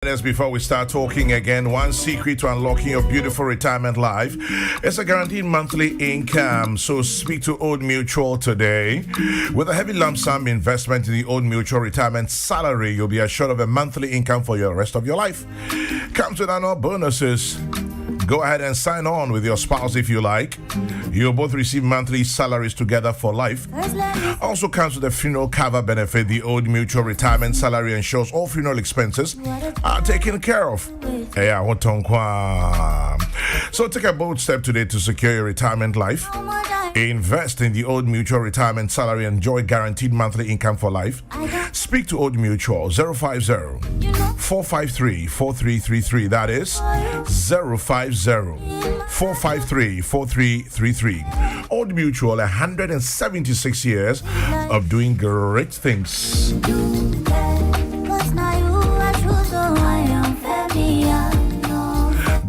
Minutes before we start talking again, one secret to unlocking your beautiful retirement life is a guaranteed monthly income. So speak to Old Mutual today. With a heavy lump sum investment in the Old Mutual retirement salary, you'll be assured of a monthly income for the rest of your life. Comes with annual bonuses. Go ahead and sign on with your spouse if you like. You'll both receive monthly salaries together for life. Also comes with a funeral cover benefit. The Old Mutual retirement salary ensures all funeral expenses are taken care of. So take a bold step today to secure your retirement life. Invest in the Old Mutual retirement salary and enjoy guaranteed monthly income for life. Speak to Old Mutual 050-453-4333. That is 050-453-4333. Old Mutual, 176 years of doing great things.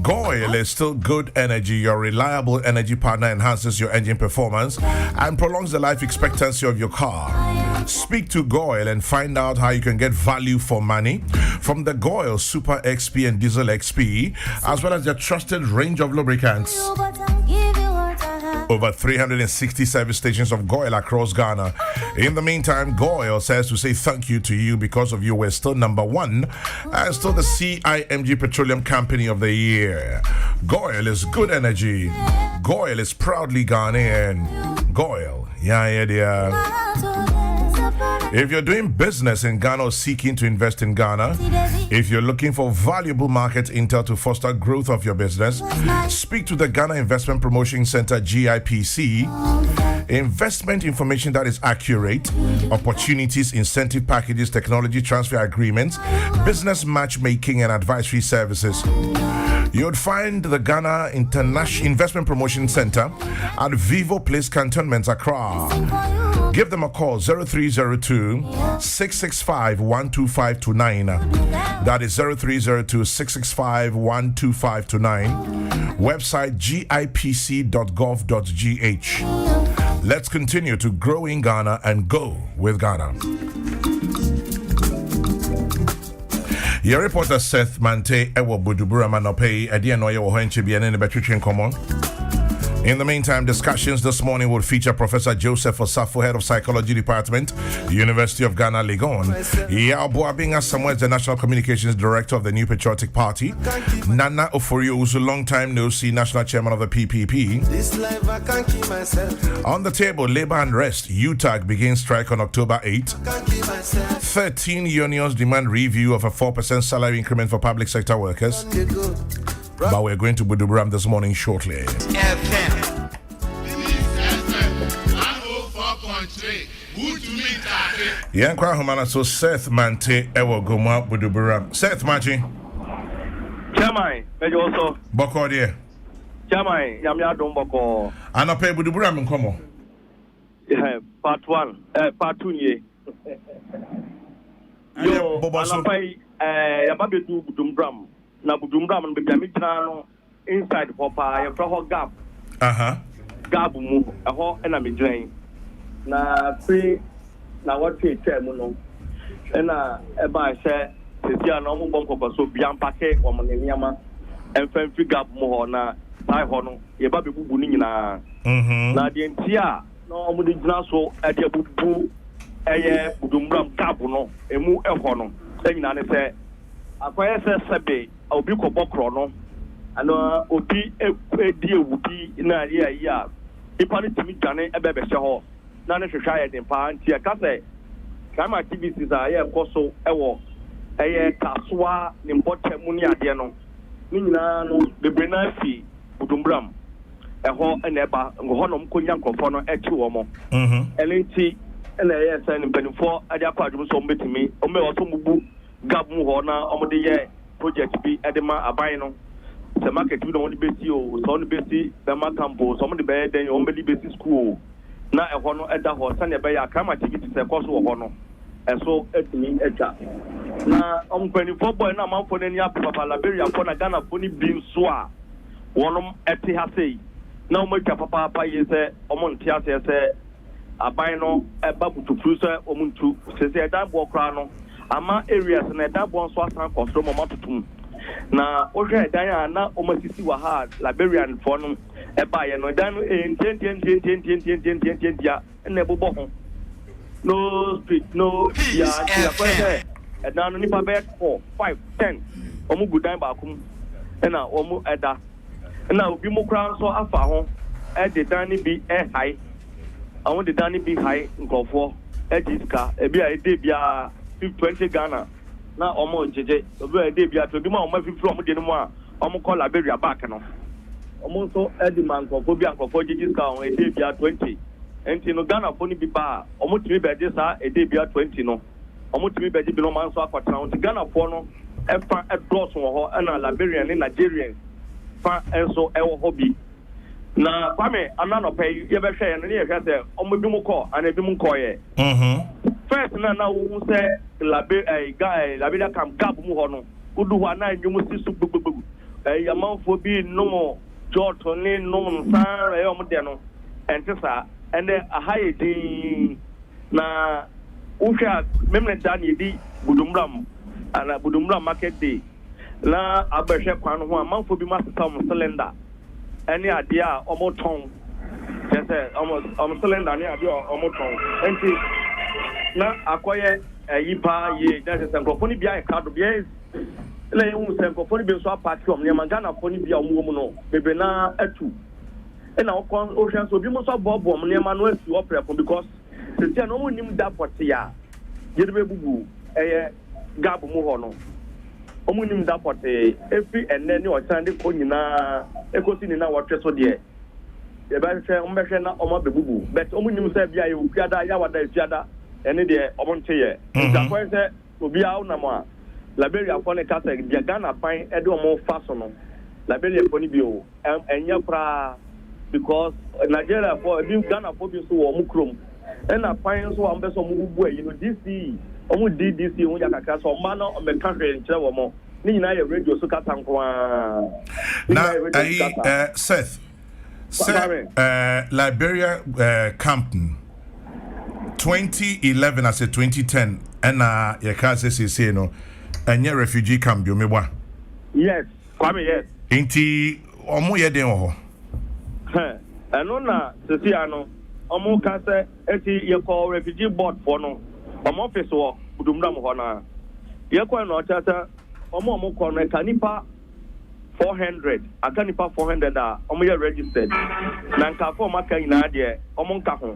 Goil is still good energy. Your reliable energy partner enhances your engine performance and prolongs the life expectancy of your car. Speak to Goil and find out how you can get value for money from the Goil Super XP and Diesel XP, as well as their trusted range of lubricants. Over 360 service stations of Goil across Ghana. In the meantime, Goil says to say thank you to you. Because of you, we're still number one and still the CIMG Petroleum Company of the Year. Goil is good energy. Goil is proudly Ghanaian. Goil, yeah. If you're doing business in Ghana or seeking to invest in Ghana, if you're looking for valuable market intel to foster growth of your business, speak to the Ghana Investment Promotion Center, GIPC. Investment information that is accurate, opportunities, incentive packages, technology transfer agreements, business matchmaking and advisory services. You would find the Ghana International Investment Promotion Center at Vivo Place Cantonments, Accra. Give them a call 0302-665-12529. That is 0302-665-12529. Website gipc.gov.gh. Let's continue to grow in Ghana and go with Ghana. Your reporter Seth Mante Ewo Budubura Manopei Edianoye Wohenchi Biane Betritrin Common. In the meantime, discussions this morning will feature Professor Joseph Osafo, Head of Psychology Department, University of Ghana, Legon. Yaobo Abinga Samuel, the National Communications Director of the New Patriotic Party. Nana Oforio, who's a long-time no-see National Chairman of the PPP. On the table, labor unrest. UTAG begins strike on October 8. 13 unions demand review of a 4% salary increment for public sector workers. But we're going to Buduburam this morning shortly. FM 104.3. Yankwa Humana, so Seth Mante Ewo Goma Buduburam. Seth Machi. Chamai, also. Boko dear. Chamai, Yamia Don Boko. Anape Buduburam in Como. Part 1, part 2 ye. Yo, Anapai, Yababi do Budumbram. Na Budumbram and Bidamitra inside Papa, a proper gap. Gap mu, a whole enemy drain. Na free, na what pay Temuno. And I said, Tiziano Bonko, so beyond packet or Maniniama, and Fenfi gap more na Taihono, Yababi Bunina. Na the Intia, no Mudinaso at the Budu, a Budumbram Gabuno, a mu Ehono, saying, I said, Akwai Sabe, Obi Kobokrono, and Obi dear would be in a year. If I need to meet Gane, a baby show, none of the shy and Pantia Case. Come activities are here, Coso, Ewo, a Kaswa, Nimbote Munia Diano, Nina, the Benafi, Budumbram, a hall and Eba, Honum Kunyan Kofono, a 2 or more. LNT, and a and Penny4, a Japan, so meet me, or may also move. Gabu Hona, Omode project be Edema Abino. The market you don't be you, some basi, the Macambo, some of the bed, then only basic school. Now a honor at the horse, and a bay, I come activities a cost of honor. And so at me, a chat. Now, I'm 24 boy, now I'm for any Papa Liberia, for a Ghana funny being soa. One at Tiase. Now, my Papa is a Omontias, a Bino, a babu to Fusa, Omuntu, says a damn walk crown. ama areas na da bon so asan control mama tutum na o hwe dan na o masisi wa ha Liberian for no e ba ye no dan dia na ebobo ho no street no ya kwese e dan no nipa be 4 5 10 omu gudan ba kum na omu eda na obi mu kran so afa ho e de dan ni bi e high awon de dan ni bi high nkofo e diska e bia e de bia 20 Ghana na omo jeje obi e de bia to bi ma omo fi from de no mu a omo call Liberia back no omo so e de man nkofo bi nkofo diska on e de bia 20 enti no Ghana fo ni bi ba omo timi be de sa e de bia 20 no omo timi be de bi no man so akwatra on Ghana fo no e fa e dross wo ho na Liberian ni Nigerian fa enso e wo ho bi na kwame anano pay ye be hwe no ye hwe se omo bi mu call ana bi mu call ye first na wo say Liberia kam gab mu ho no udu ho na nyum sisu gbogbogbog yamanfo bi no joto ni no nsan e omo de no entisa ende ahaye din na uhwa memne dan yedi budumram ana budumram market day na abehwe kwan ho amanfo bi masita mo cylinder ene ade a omo ton jese omo cylinder ni ade omo ton enti na akoye yipa ye jese senkofoni bia e kado bia na yu senkofoni bi so apati om ne mangana foni bia omo mu no bebe na atu ena okon ohwan so bi mo so bobo om ne ma no asi oprepon because se no mo nim da poti ya yede be bubu gab mu ho no omunim da poti efi enne ni o tande ko nyina ekosi ni na wotwe so de e ba hwe ombehwe na omo bebubu but omunim se bia ye ofiada ya wada efiada ene de omo nche ye nta ko se obi a una mo a Liberia for ne kasa bia Ghana pan e de omo fa so no Liberia for ni bi o enya pra because Nigeria for Ghana for bi so wo mu krom ena pan so am be so mu bubu e no DC omu DDC won yakaka so ma na o me country nkyere wo mo ni nyina ye radio so kata nko a na Seth Liberia Campton 2011 as a 2010 and ye ka say no enye refugee camp bi o mebwa yes kwame yes enti omu ye den ho eno na sisi ano omu ka say eti ye call refugee board for no omo office wo budumdam ho na ye kwa no chata omo ko no kanipa 400 akanipa 400 a omo ye registered na nka for maka ina de omo nka ho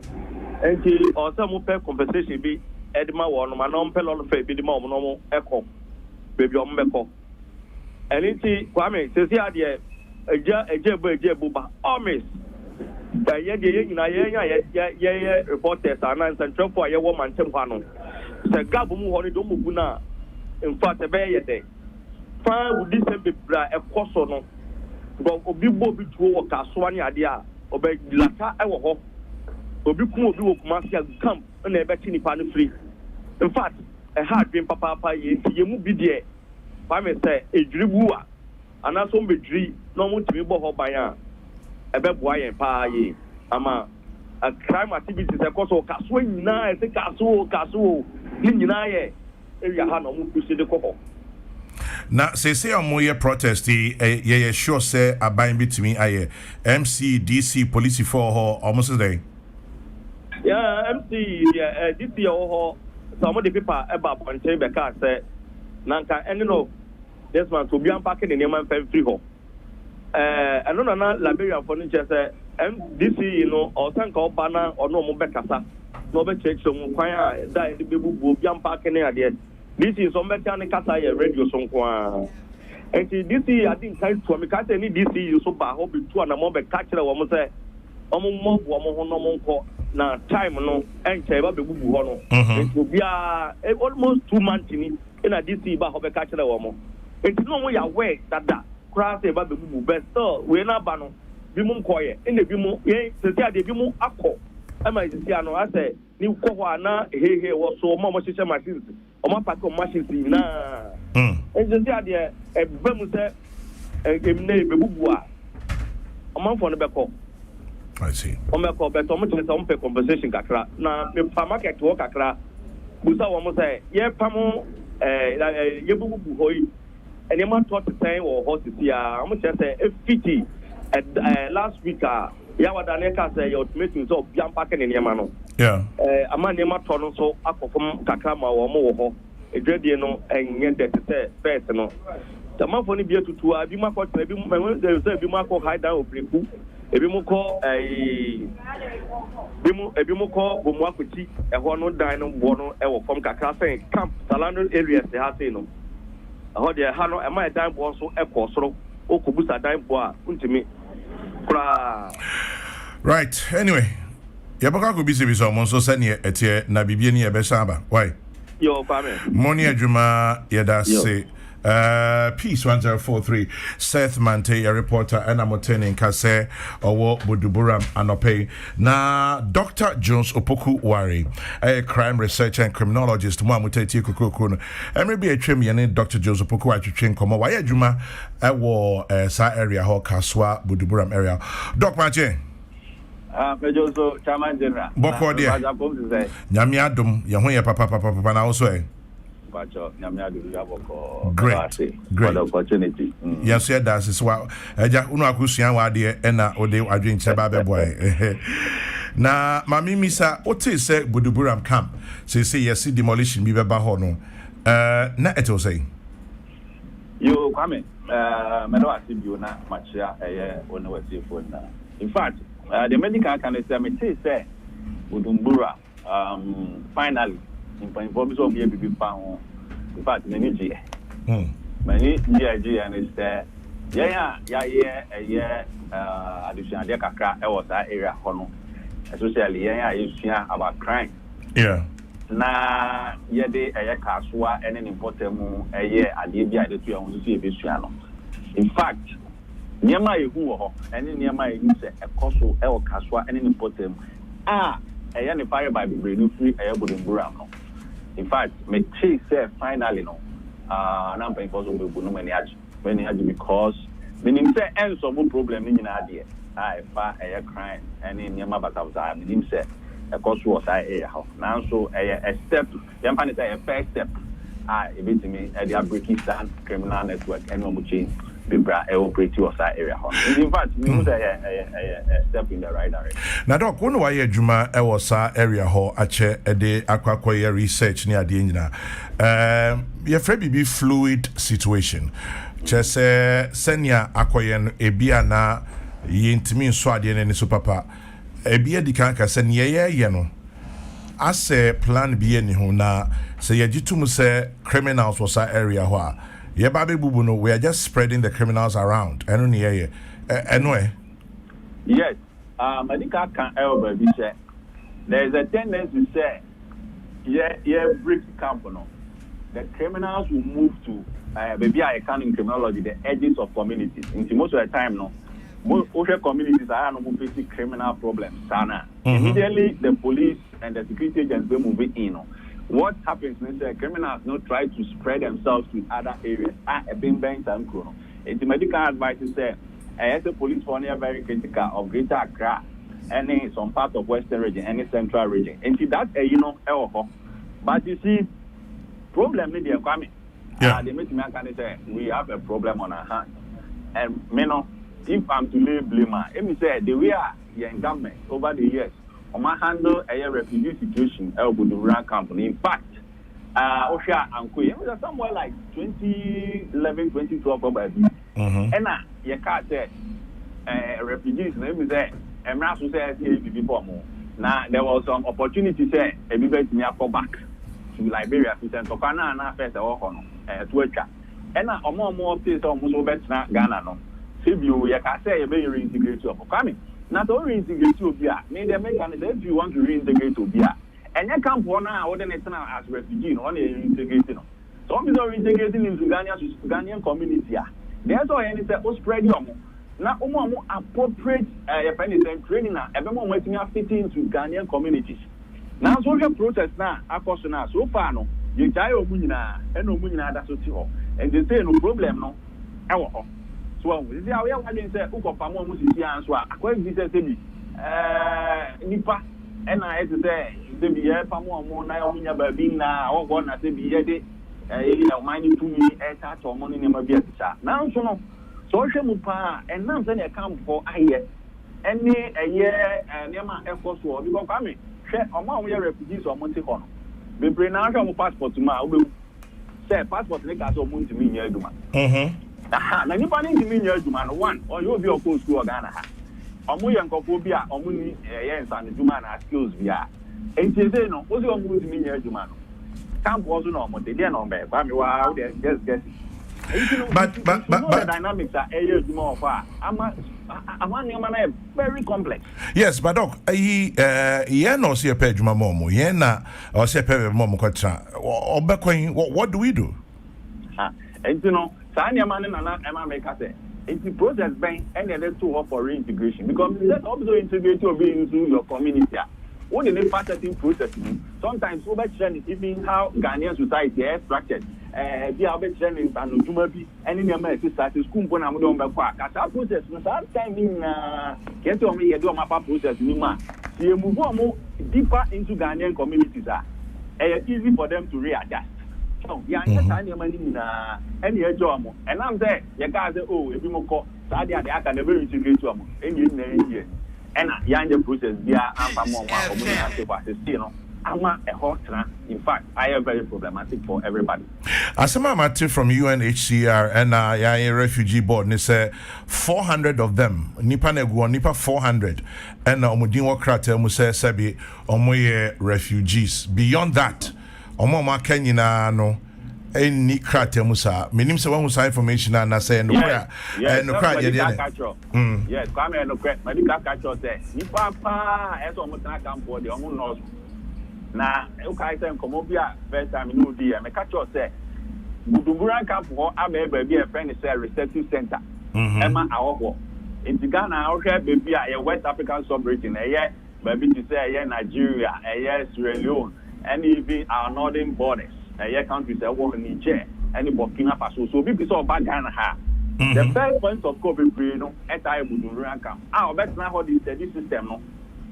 enti o se mo pay compensation bi edima wo no ma no pay lo fa bi di ma omo no mo eko bebi omo beko eliti kwame sesi ade eje bu ba omis da ye de nyina ye reporters and central for ye wo mantem kwa no se gabu mu ho ni do mu guna in fact e be ye de fa wudi se bebra e koso no go obi bo bi tuo wo kaso ani ade a obe lata e wo ho obi ku obi wo kuma sia camp na e be ti nipa no free in fact e hard bin papa ye ye mu bi de fa me se ejribu a ana so mbedri no mu timi bo ho ban a ebe boa yen pa ye ama a crime activities e koso kaso nyina e se kaso ni nyina ye area ha no mu push de kokko na say omo ye protest ye sure say aban bitimi aye MC DC police for ho almost day yeah MC DC ho some of the people about contain be ka say nanka any no this man to be unpacking the name and free ho I don't know Liberia for ni say MDC you know or tanka oba na ono mo be kasa no be check so mo kwan a da e be bubu bi unpacking ade this is some better ni kasa ye radio so nko a enti DC I think kind to me ka say ni DC you so ba ho be tu na mo be ka kire wo mo say omo mo bo mo ho no mo nko na time no enche ba be bubu ho no enti obi a almost 2 months ni na DC ba ho be ka kire wo mo enti no mo ya we dada kra say ba be bubu but still we na ba no bi mu nkoye ene bi mu ye se ade bi mu akọ ama isi ano ase ni ko ho na hehe wo so mo hyehyɛ machines o ma pack machines na ese ade e ba mu se emne be bubu a o ma fo no be ko I see o me ko but o mo tele se o pay compensation kakra na me pa market wo kakra busa wo mo se ye pa mo yebubu hoi and man taught the time or horses here. I'm just say FT last week Yawadaneka say you're making so young packing in Yamano. Yeah. A man Yama Tono so up from Takama or Moho, a dreadiano and yet say first no. The man for the beer to Abimako, there is a Bimako high down Priku, a Bimoko, a Bimoko, Bumwakuti, a Hono Dino, Bono, from Kakasa, Camp, Salando areas, they have seen. I heard the Hano, and my dime was so echo, so Okubusa dime bois, ultimate. Right, anyway. Yabaka could be someone so send ye at ye Nabibiani Besaba. Why? Yo, Pame. Monia Juma, Yada say. Peace 1043 Seth Mante, a reporter, and I'm attending Kase or Buduburam Anope. Na Dr. Jones Opoku Wari, a crime researcher and criminologist, Mamuteti Kokrokoo, and maybe a trim yan Dr. Jones Opoku at Chin Como, why Juma at war, Sa area, Kaswa, Buduburam area. Doc Mache. Mejoso Chairman General. Boko dear. Yamiadum, Yahoya Papa, and also. Great opportunity. Yes, yeah, that's why Uno Akusian Wadi and Ode Adrin Sababe boy. Na Mami Misa, what is say Buduburam camp? Say yes, demolition Biba Bahono. Na eto say. You come Melo you na Machia, on the West phone. In fact, the medical can say Budumbura finally. In point of here be found. In fact, many G. Many GIG and it's there. Yeah, additional Kakra, was that area, Hono. Especially, you see about crime. Yeah. Na, de a Kaswa and an important moon, a year at the idea that you want to see a Visuano. In fact, near my who, and near my use a coastal El Kaswa and an important. A fire by the brain free air wouldn't brown. In fact, my chief said finally no. I'm paying for some when he had because meaning say ends of problem in idea. I far a crime and in your mother was I mean say a cost was I a house. Now so a step, young man say a first step. I event me at the breaking stand criminal network and no change. Bibra operate your side area. In fact, we use a step in the right direction. Now, Doc, one way Juma was area hall at a day aquaquia research near the engine. Your friend be fluid situation. Just senya aquayan a biana yintimi swadian and supapa. A beer di canca send ye no. I say plan be any who na say ya jitum say criminals was area wha. Yeah, Baby Bubuno, we are just spreading the criminals around. I don't hear anyway. Yes, I think I can ever be said. There is a tendency to say, break company. The criminals will move to maybe I can in criminology the edges of communities. In most of the time, no, most communities are not facing criminal problems. Sana immediately the police and the security agents will move in. No. What happens is that criminals not try to spread themselves to other areas. Being banks and chrono. It's medical advice to say, as a police force are very critical of Greater Accra, any some part of Western region, any central region. And see that but you see, problem in the economy. The meeting can say we have a problem on our hands. And if I'm to lay blame, let me say the way young government over the years. I handle a refugee situation at Buduburam company. In fact, Osha and Queen, somewhere like 2011, 2012, probably. And you can't say refugees, let me say, and now society before more. Now, there was some opportunity, say, everybody may go back to Liberia, to St. Okana, and after the Ohono, to a chat. And now, more things almost over Ghana. No, see, you can say a very reintegrated of coming. Not only reintegrate Obia, maybe they make if you want to reintegrate Obia. And you can't go now, or then it's now as refugee, only reintegrating. Some is reintegrating into Ghanaian community. There's all any say, spread your now, appropriate training, everyone waiting to fit into Ghanaian communities. Now, social process now, so far, no, you die of Munina, and no Munina, that's what and they say no problem, no. So, this is how we are going to say, Ukopamo Musi answer. According to this, Nipa, and I say, the Pamo, Naomi, Babina, or one at the mining to me at that or money never be at the chat. Now, so social mupa and now then I come for a year. Any a year and Yama Air Force War because I mean, share among your refugees or Monticono. We bring out our passport to my say passport like as of Monte Minia Duma. Now you find in Minia Duma one or you'll be opposed to a Ghana. Omu yankopobia omuni yes and Duma na skills via. And you say no, what's your Monte Minia Duma? Camp was no more, they didn't know me. Wow, just guess. But the dynamics are areas more far. I'm very complex. Yes, but doc, no see a page momo, yena or see a page momo quatra. What do we do? And you know, Sanya man and Emma make us say it's the process bank and the other two for reintegration because that's also integrate your being into your community. What the processing process? Sometimes over even how Ghanaian society is structured. The average training and Jumabi and in your message started school when I'm doing back. That process, sometimes get on me, do my process, you move on deeper into Ghanaian communities. It's easy for them to readjust. So, yeah, money in any job. And I'm there, you guys say, oh, if you more Sadia, I can never integrate to them. And you and young process, yeah, I'm more you know. A hot in fact, I am very problematic for everybody. As a mama from UNHCR and a refugee board, they say 400 of them, Nipa 400, and Omudinwa Krate Muse Sebi, Omoye refugees. Beyond that, Omoma Kenyina no. Any Krate Musa, meaning so one information and I say no prayer. And no cry, yes, come and no crack. Medical catcher say, Nipa, as almost not come for the own nose. Now, okay, then come over first time in Udi, and catch us say, Buduburan camp for a baby, a friend is a receptive center. Emma, our in Ghana, our baby, a West African sovereign, a year, baby to say, a Nigeria, a year, Sierra Leone, and even our northern borders, a year countries, a war in Niger, and Burkina Faso. So, people saw back Ghana. The first point of COVID, at I Buduburan camp. Our best now, this system, no.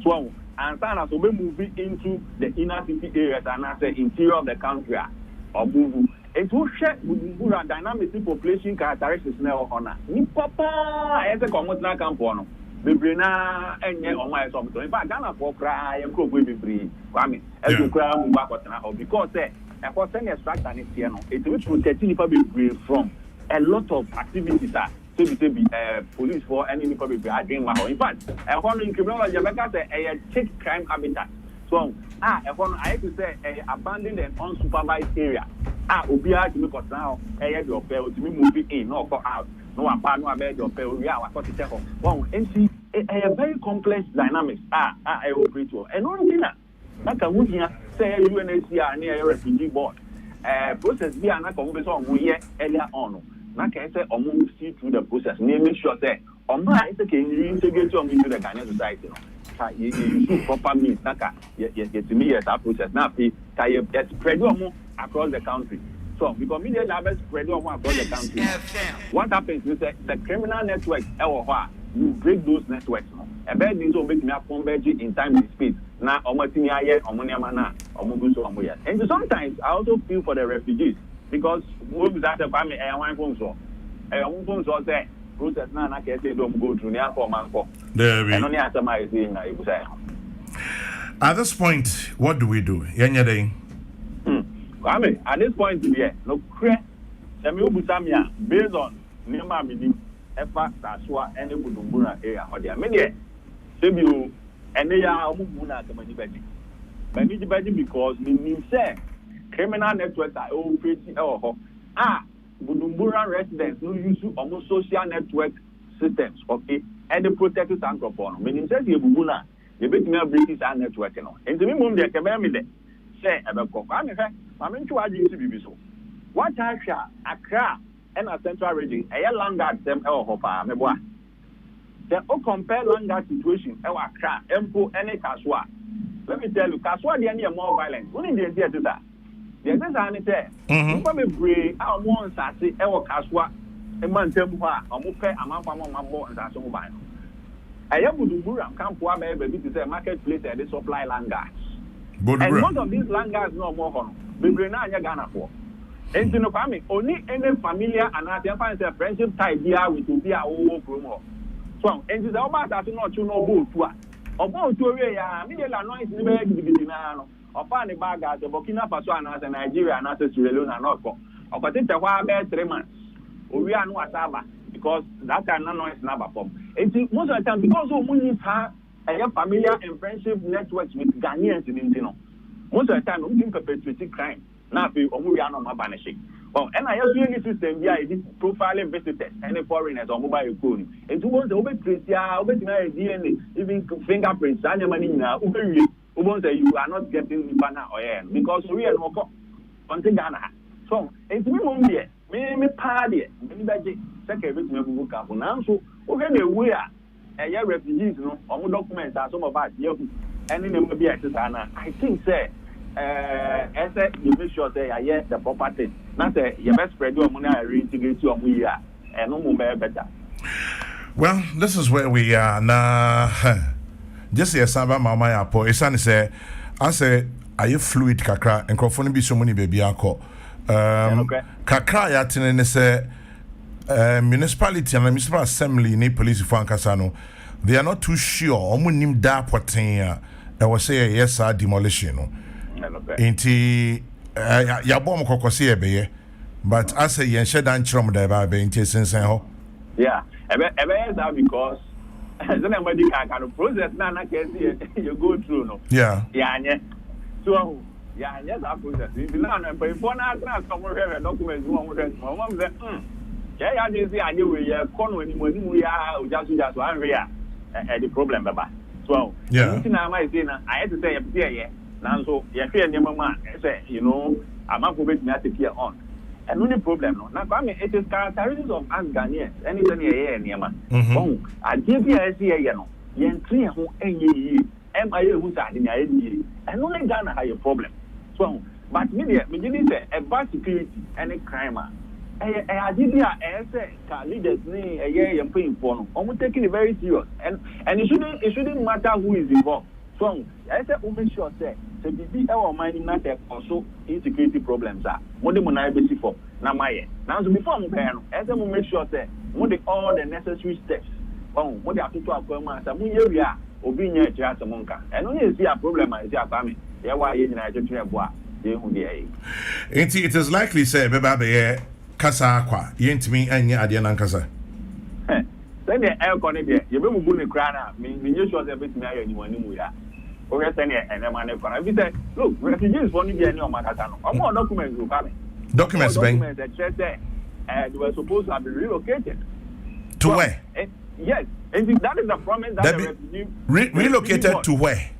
So, and so we moving into the inner city areas and I say interior of the country or move. It will share with dynamic population characteristics now on ni papa as a common camp on the brina and on my something. In fact, Ghana for cry and cook with free. I mean, as you cry back because a person extract and it will protect you from a lot of activities. Police for any public are doing my in fact, I want to criminology a check crime habitat. So, I have to say, abandoned and unsupervised area. Obia to look at now, your bell to be moving in, no go out, no apartment, no bed, your bell, we are what to check on. Well, and see a very complex dynamics. I operate to and only dinner. Like a would say UNHCR near a refugee board. Process be an account on we earlier on. Now, can say almost see through the process. Make sure that is okay. You integrate them into the Ghanaian society. You do proper means. Yes, to me, yes, that process. Now, you spread them across the country. So, because media labs spread them across the country. What happens is that the criminal networks, you break those networks. A bad thing to make me converge in time and space. Now, and sometimes I also feel for the refugees. Because we that the family one phone so phone so say process now I can say don't go through near for man for and only answer my saying at this point what do we do yenyade I mean at this point here no cre me obusamia based on nima me efa taswa any budumbura area or there me there say bi and they are omubu na kamani beji because me say criminal networks are operating Budumbura residents no use almost social network systems, okay, and the protected anthropon. Meaning says you buna, you bet me a British network, you know. And to me, mum de cabami de say about I'm in two agencies so. What I shall Accra and a central region, a landguard them hopa, me boy. Then compare landguard situation, Accra, Empo, any Kaswa. Let me tell you, Kaswa, the any more violent. What in the idea to that? Yes, I say. Probably bring our ones at the Ewa Kaswa, a man temple, a mupe, a man from my board, and that's all by. I have to do camp for baby to say marketplace and they supply land guards. And most of these land guards no more. We bring out Ghana for. And you know, family only any familiar and I find a friendship tie here with to be a old promo. So, and the Oba that not you know both to about to a million noise in the bag or find a bag at the Burkina Faso and Nigeria and as a Sierra Leone and Norco. Or but a while about 3 months. We are no Asaba because that kind of noise never form. And most of the time, because of money, I have familiar and friendship networks with Ghanaians in Intino. Most of the time, we perpetrate crime. Now, we are not banishing. Oh, and I also use system here, profiling visitors, any foreigners or mobile phone. And to want to open DNA, even fingerprints, and money now, you are not getting banner or air because we are not on Ghana. So, it's me party, me second with me book up now. So, okay, we are refugees, no, or documents are some of us, and in the be I think, say, you make sure say the property. Not say you best spread your money and reintegrate your money and no more better. Well, this is where we are now. Just here, Saba Mama Apo. It's say, I say, are you fluid kakra and crofoni be so many baby ako. Kakra yatin say municipality and municipal assembly ni police for Ankasano. They are not too sure. Omunim da poten. I was say yes, demolition. Inti yabom kokosi ebeye, but I say yen shed and chrom de ba be inti sense ho. Yeah, ebe that because somebody can process na you go through no. Yeah. Yeah, so yeah, that process. If na before na come here documents one say yeah just say aye we ya kono ni ya just one here the problem baba. So yeah. Na my say na I had to say yeah. Now, so you fear your mama, say, you know, I'm not going to take care on. And only problem, no. Now, I mean, it is characteristics of us Ghanaians. Anything here, near man. Oh, I give you a say, you know, yen 3 who any MIA who's at in the and only Ghana have a problem. So, but media, beginning say, a bad security, any crime. I did say, leaders, a year and paying for them. I'm taking it very serious. And it shouldn't matter who is involved. So, I said, make sure that the BB our mining not also insecurity problems are. What the money basic for Namaye. Now, so before I'm going, I said, make sure that all the necessary steps. Oh, what they have to do, I'm area or being here to ask a monka. And only see a problem is your family. Yeah, why you United to have it is likely, say, Baba, Kasa Aqua, Yentimi, and Yadian Kasa. Then the air connected, you will move the crana, mean you should have been anyone we are. Or send it and a man. We said, look, refugees won't be any of Makatano. Or more documents will come. Documents that said that they were supposed to have been relocated. To where? Yes, and that is the promise that the refugee relocated to where?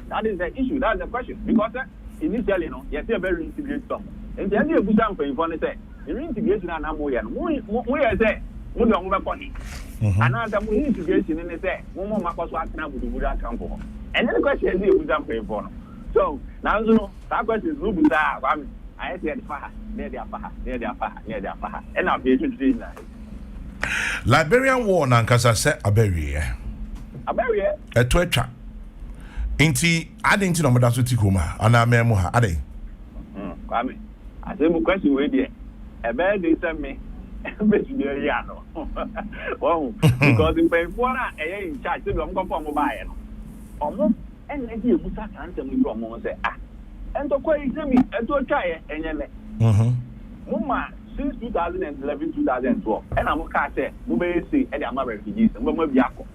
That is the issue, that's the question. Because initially, you see a very integrated song. And the idea of Busan for informing say, the reintegration and Amoyan, we are there. We don't move upon another integration in the say, one more Macos with the Buddha Campo. And then the question is, who's done for you? So now, you know, that question is no bizarre. I said, near their Faha, and I'll be able to see that. Liberian War, Nankasa said a barrier. A barrier? A twitcher. Inti, adding to number that's Tikuma, and I memoha, adding. I say, question with you. A bad day sent me. Because in Paypona, in charge, I'm going to mobile. Almost, and then you put that answer me from Mons. And to quite me, and to try and Mumma, since 2011, 2012, and I'm going to say, Mubay, and I'm a refugee, and Mumma Yako.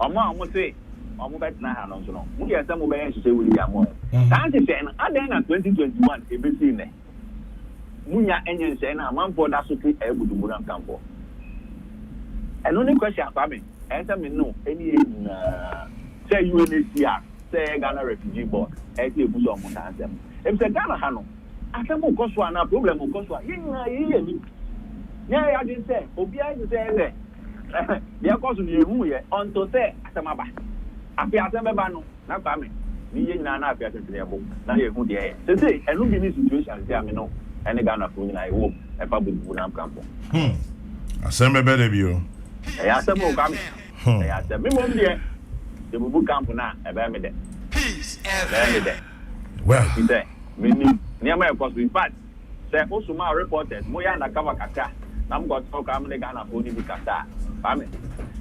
Oma almost say, Omobet Nahan, no, we are some way to say, William. Tanti saying, I then at 2021, a bit in there. Munya engine saying, I'm one for that supply able to Muram Campo. And only question for me, answer me no, any say UNHCR, say Ghana Refugee Board, as you put on them. If the Ghana Hano, I can't go to a problem of course. Yeah, I didn't say, Obia to say that. They are causing you on to say, Asamaba. I feel Asamabano, not coming. Me and Nana appear to be able. Now you're good here. Say, and look in this situation, I know. And the Ghana food, I hope, a public would have come. Assemble better view. I asked them, coming. I asked them, the Bubu camp now, a baby there. Well, he said, meaning near my cost in fact, say also my reporters moya undercover kaka I'm got talk am the Ghana for the kasa family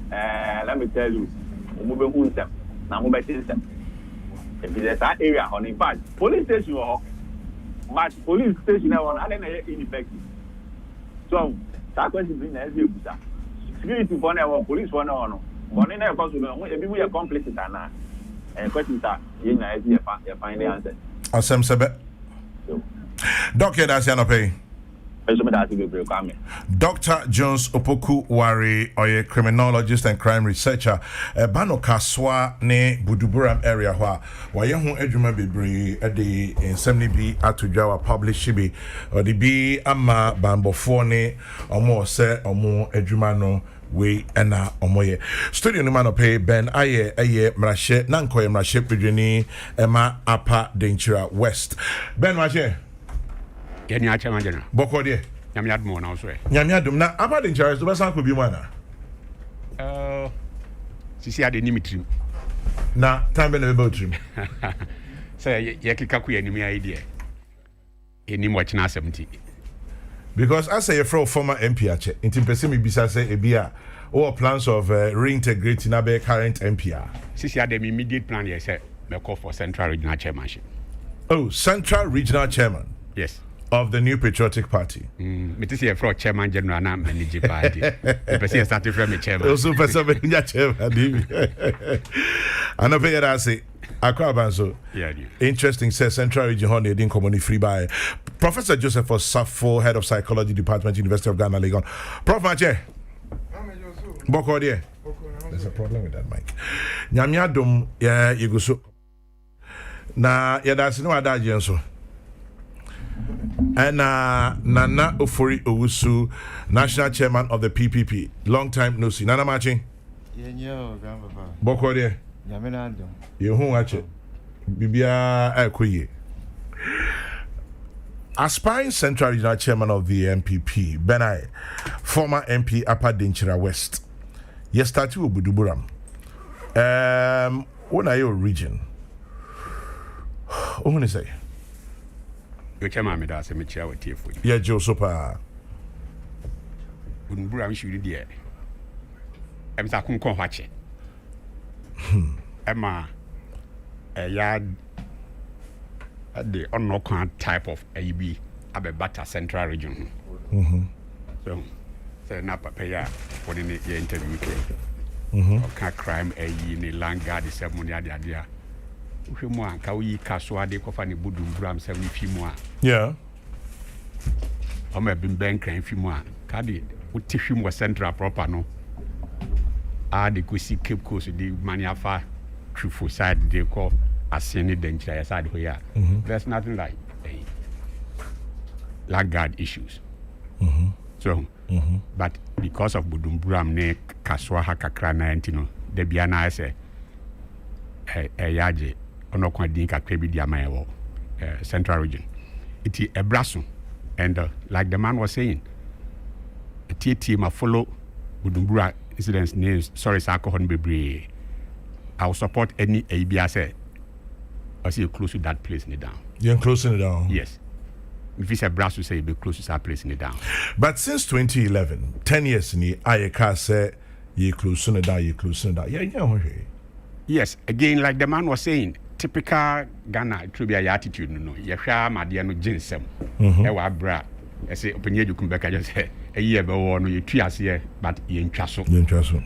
let me tell you mo be hu nsem na mo be tin nsem if there's that area on in fact police station but police station on and ineffective so that question be na e security for na police for no but in na cause we e be we complicit na question that you na e find the answer asem sebe Doctor Dasianope. Dr. Jones Opoku Wari, a criminologist and crime researcher, Bano Kaswa ne Buduburam area where you eduma bebre at the in 70B atujawa publish be or the B ama bambo phone or more say or more edumano we ena omoye studio no man pay Ben aye mrashe nankoye mrashe pidwini ema apa denchira west Ben mrashe yeni acha manjena boko de nyamiad mo na so nyamiadum na apa denchira so besan ko bi mana sisi ade nimitrim na tambe na be trim say ye kika ku yanimi idea eni mo china 70 because I say from former MP ache inti pese me bisa say ebia or plans of reintegrating abe current MPR. Sisi had the immediate plan yes me call for central regional chairmanship. Oh, central regional chairman. Yes. Of the New Patriotic Party. Me to see a fraud chairman general na manage party. The person started from me chairman. Also person be chairman. And I pay that say Akwabanso. Yeah. Interesting says Central Region Honey didn't come free by Professor Joseph Osafo, Head of Psychology Department, University of Ghana, Legon. Prof Mache. Boko there. There's a problem with that mic. Nyamiadum yeah you go so. Na yeah that's no other so. And Nana Ofori Owusu, National Chairman of the PPP. Long time no see. Nana Machi. Yeah, grandpapa. Boko there. Nyamiadum. You who watch it? Bibia Ekoye. Aspiring Central Regional Chairman of the MPP, Benai, former MP Upper Denchira West. Yes, started with Buduburam. What are your region? What want to say? Your chairman made us a chair with you for you. Yeah, Joe Sopa. Buduburam should be there. I'm talking Konhache. Emma, a yard. The unknown type of AB Abebata Central Region. So, na papaya for the interview. Okay, crime in the land guard is 7 money idea. Ushimwa kawi kaswa de kofani Buduburam 70 fimwa. Yeah. Ome bimben crime fimwa. Kadi utifimwa central proper no. De kusi Cape Coast the maniafa truthful side they call as any danger side here. There's nothing like laggard issues. So, but because of Buduburam ne kaswa hakakra na entino, de biana say yaje ono kwa din kakra bi dia mayewo central region. It is a brasso and like the man was saying, a TT ma follow Buduburam incidents names sorry alcohol bebre. I will support any ABS. I see you close to that place in it down. You're closing it down? Yes. If it's a brass, you say be close to that place in it down. But since 2011, 10 years in the IACA said you're closing it down, you're closing it down. Yeah. Yes. Again, like the man was saying, typical Ghana, it will be a attitude, no. You share my dear no ginsem. Ewa bra. I say, open you come back. I just say, a year ago, no, you 3 years here, but you in Chasso.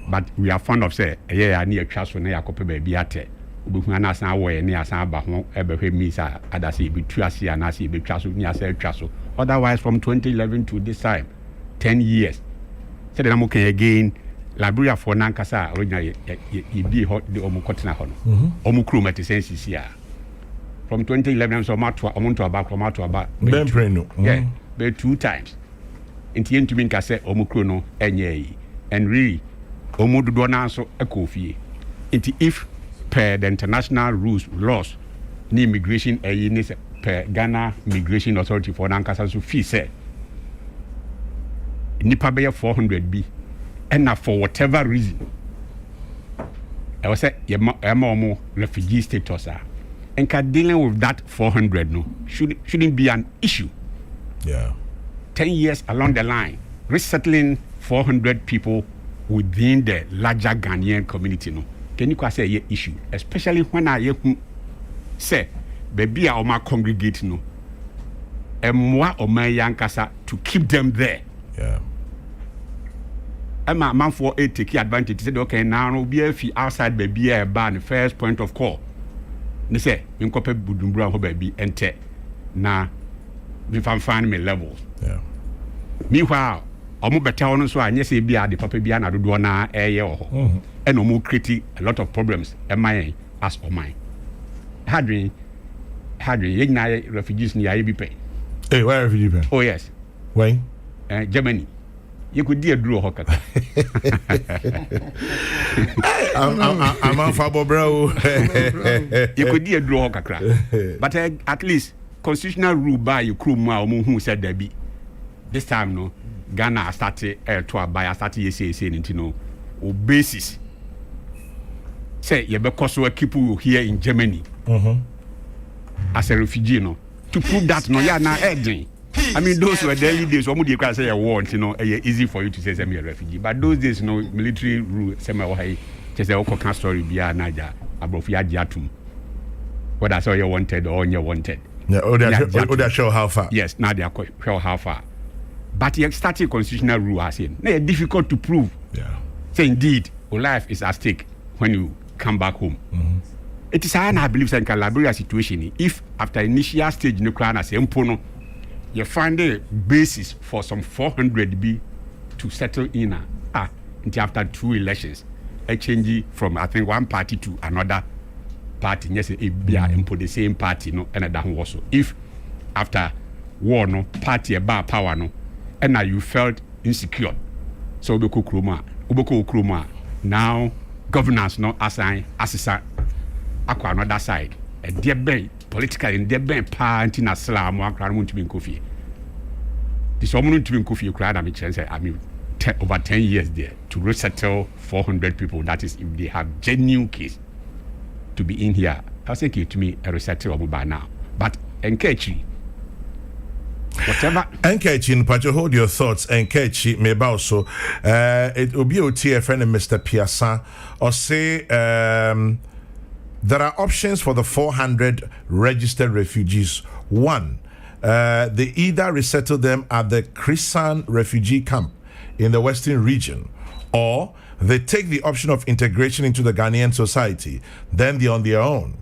But we are fond of say, a year I need a Chasso, near copy baby at it. Buhana san way near San Bahon, Eberhe Misa, Adasi, Bitrasi, and Nasi, Bitrasu, near Sel Chasso. Otherwise, from 2011 to this time, 10 years. Said I'm okay again. Labria for Nankasa, originally, you be hot the Omukotna Hon. Omukrum at the sense here. From 2011, so much I want to about yeah, but 2 times. In the end, to mean Cassa, Omukrono, and really, Omudu Donaso, a coffee. If per the international rules, laws, ni immigration, per Ghana Migration Authority for Nankasa, so fee said, Nipa Bay 400B, and now for whatever reason, I was say, more refugee status, and dealing with that 400 no shouldn't be an issue. Yeah. 10 years along the line, resettling 400 people within the larger Ghanaian community. No, can you say a issue, especially when I say, baby, I ma congregate no, and moi or my young casa to keep them there. Yeah. I'm a man for it take advantage. Said okay, now no be outside baby a ban first point of call. They say, you copy Budumbra ho baby enter na me find me levels. Yeah. Meanwhile, omo better on so anya say bia the papa bia na dodo na eye ho. And omo create a lot of problems am as o mine. Hadrin ye refugees ni aye bi pay. Hey, where have you been? Oh yes. When? Germany. You could dear draw hockey. I'm a fabo bro. You could dear draw hockey. But at least constitutional rule by your crew who said there be. This time no Ghana started to buy started saying no basis. Say you because we keep you here in Germany as a refugee no to prove that no ya na edging. I mean, those were the early days. One would say a want, easy for you to say I'm a refugee. But those days, military rule, just a story, be a Naja, Abrofia Jatum. Whether I saw you wanted or you wanted. Yeah, they show how far. Yes, now they are show how far. But you started constitutional rule, I said, it's difficult to prove. Yeah. So indeed, your life is at stake when you come back home. It is, I believe, in Calabria situation. If after initial stage, no crown as Empono. You find a basis for some 400 B to settle in until after 2 elections, a change from I think one party to another party. Yes, it be the same party, no, and that also. If after war, no party about power, no, and now you felt insecure, so Kokrokoo now governance no assign assistant aqua another side, a dear bay. Politically, in their bank party na slam one crown won't be in coffee. This woman to be in coffee crowd, I mean, over 10 years there to resettle 400 people. That is, if they have genuine case to be in here, I'll say to me a resettle by now. But Nkechi, whatever. Nkechi, but you hold your thoughts. Nkechi, maybe also, it will be OTFN and Mr. Piasa, or say, there are options for the 400 registered refugees. One, they either resettle them at the Krisan refugee camp in the Western region, or they take the option of integration into the Ghanaian society. Then they're on their own.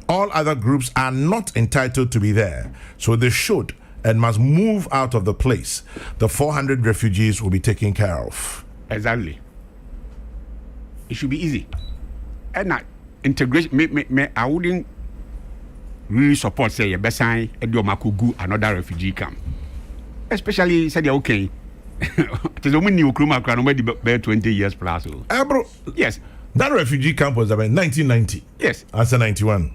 All other groups are not entitled to be there, so they should and must move out of the place. The 400 refugees will be taken care of. Exactly. It should be easy. And not integration, I wouldn't really support say you best sign Makugu another refugee camp. Especially said okay. There's only new crew about 20 years plus. Bro, yes. That refugee camp was about 1990. Yes. Answer 91.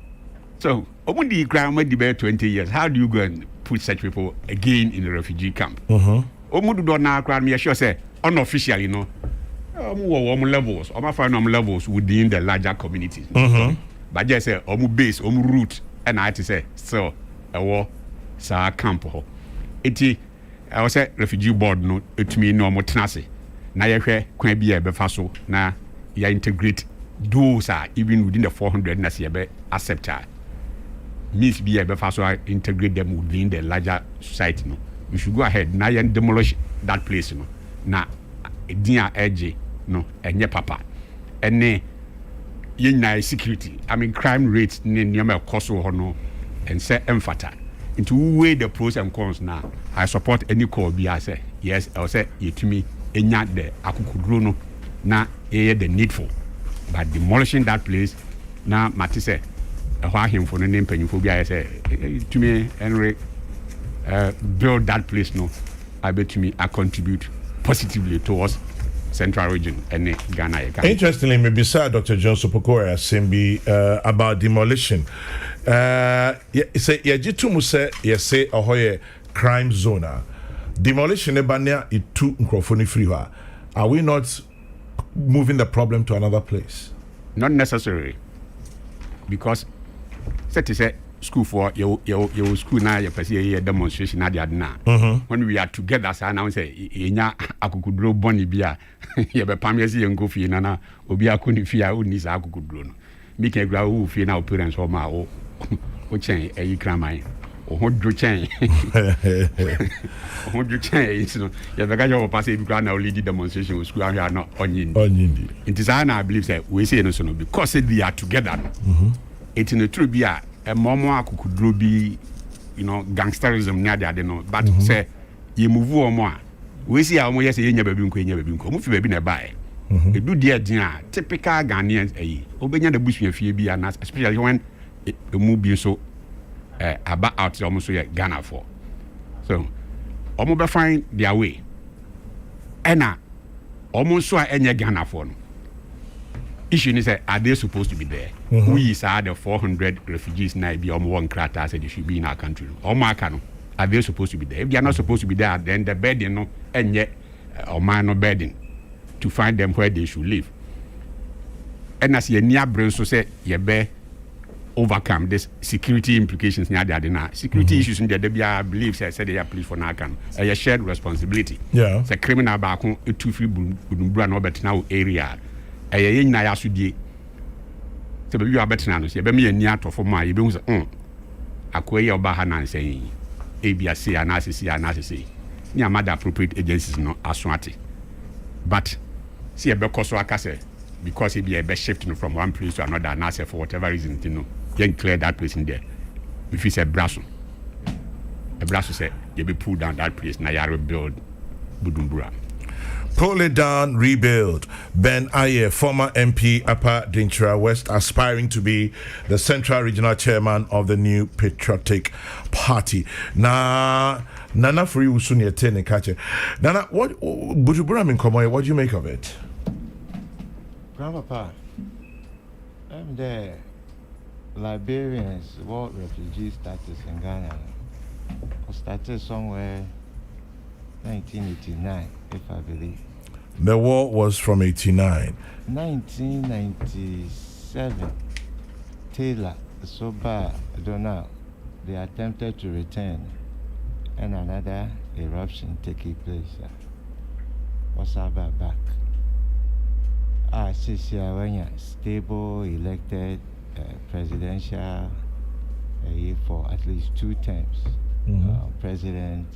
So only ground might be 20 years. How do you go and put such people again in the refugee camp? Omudu do na crowd me sure say unofficially, levels, levels within the larger communities. But just say base, root, and I to say so a war sa camp ho. I was say refugee board no it me no motenase. Na ye hwe kwan bi e befa so na ya integrate those are even within the 400 na se be accept means be e befa so integrate them within the larger society no. We should go ahead na ya demolish that place no. Na dia edge no enye papa ene yenya security I mean crime rates ne nyama koso ho no and say emphata into weigh the pros and cons now. I support any call be I say yes I say yetumi enya the akukudro no na the needful but demolishing that place na mate say ehwa hemfo no ne mpanyimfo bi I say to me Henry build that place no I bet me I contribute positively towards Central Region and Ghana. Interestingly, maybe Sir Dr. John Sopokora Simbi about demolition. Say Yajitu say say ahoye crime zone. Demolition ebania itu microphone free. Are we not moving the problem to another place? Not necessarily, because say school for your school now, your person demonstration at the adna. When we are together, so now say, Ina Akukudro Bonnie Bia, you have a Pamesi and Gofi Nana, Obia Kunifia, who needs Akukudron. Make a grow who fear now parents or my or chain, a cramine. Or what do change? What do change? You have a guy who passes grand now lead demonstration with school. Are not onion. It is I believe that we say no son because we are together. It's in the true be a more could be, gangsterism near the no. But say you move on more. We see how more yes, you never been queen, never been come. If you have been a buy, a do dear dinner, typical Ghanaians, obeying the bush and fear be an especially when it move so. About out almost Ghana for. So, almost find their way. And almost so any Ghana for. Issue is are they supposed to be there? We are the 400 refugees now be almost one crater said they should be in our country. Are they supposed to be there? If they are not supposed to be there, then the burden no and yet or minor burden to find them where they should live. And as your near brain so say you bear overcome this security implications near the now. Security issues in the Debia believes I said they are police for Nakan. A shared responsibility. Yeah. It's a criminal back on a 2 free Budumbra no better now area. A yin na yasudi. So you are better now. You be me near to for my you be akwe your bahana saying ABC and ACC. Near mother appropriate agencies no aswati. But see a because because it be a best shifting from one place to another and for whatever reason, then clear that place in there. If it's a brasso say you be pulled down that place, now you rebuild Budumbura. Pull it down, rebuild. Ben Aye, former MP, Upper Dintra West, aspiring to be the Central Regional Chairman of the new Patriotic Party. Nana Free Usunia Tene Kache. Nana, what Budumbura in Komoy, what do you make of it? Grandpapa, I'm the Liberians world refugee status in Ghana. I started somewhere 1989, if I believe. The war was from 89. 1997, Taylor, Soba, Donald, they attempted to return, and another eruption taking place. Was about back. When you're stable, elected presidential for at least 2 terms. President,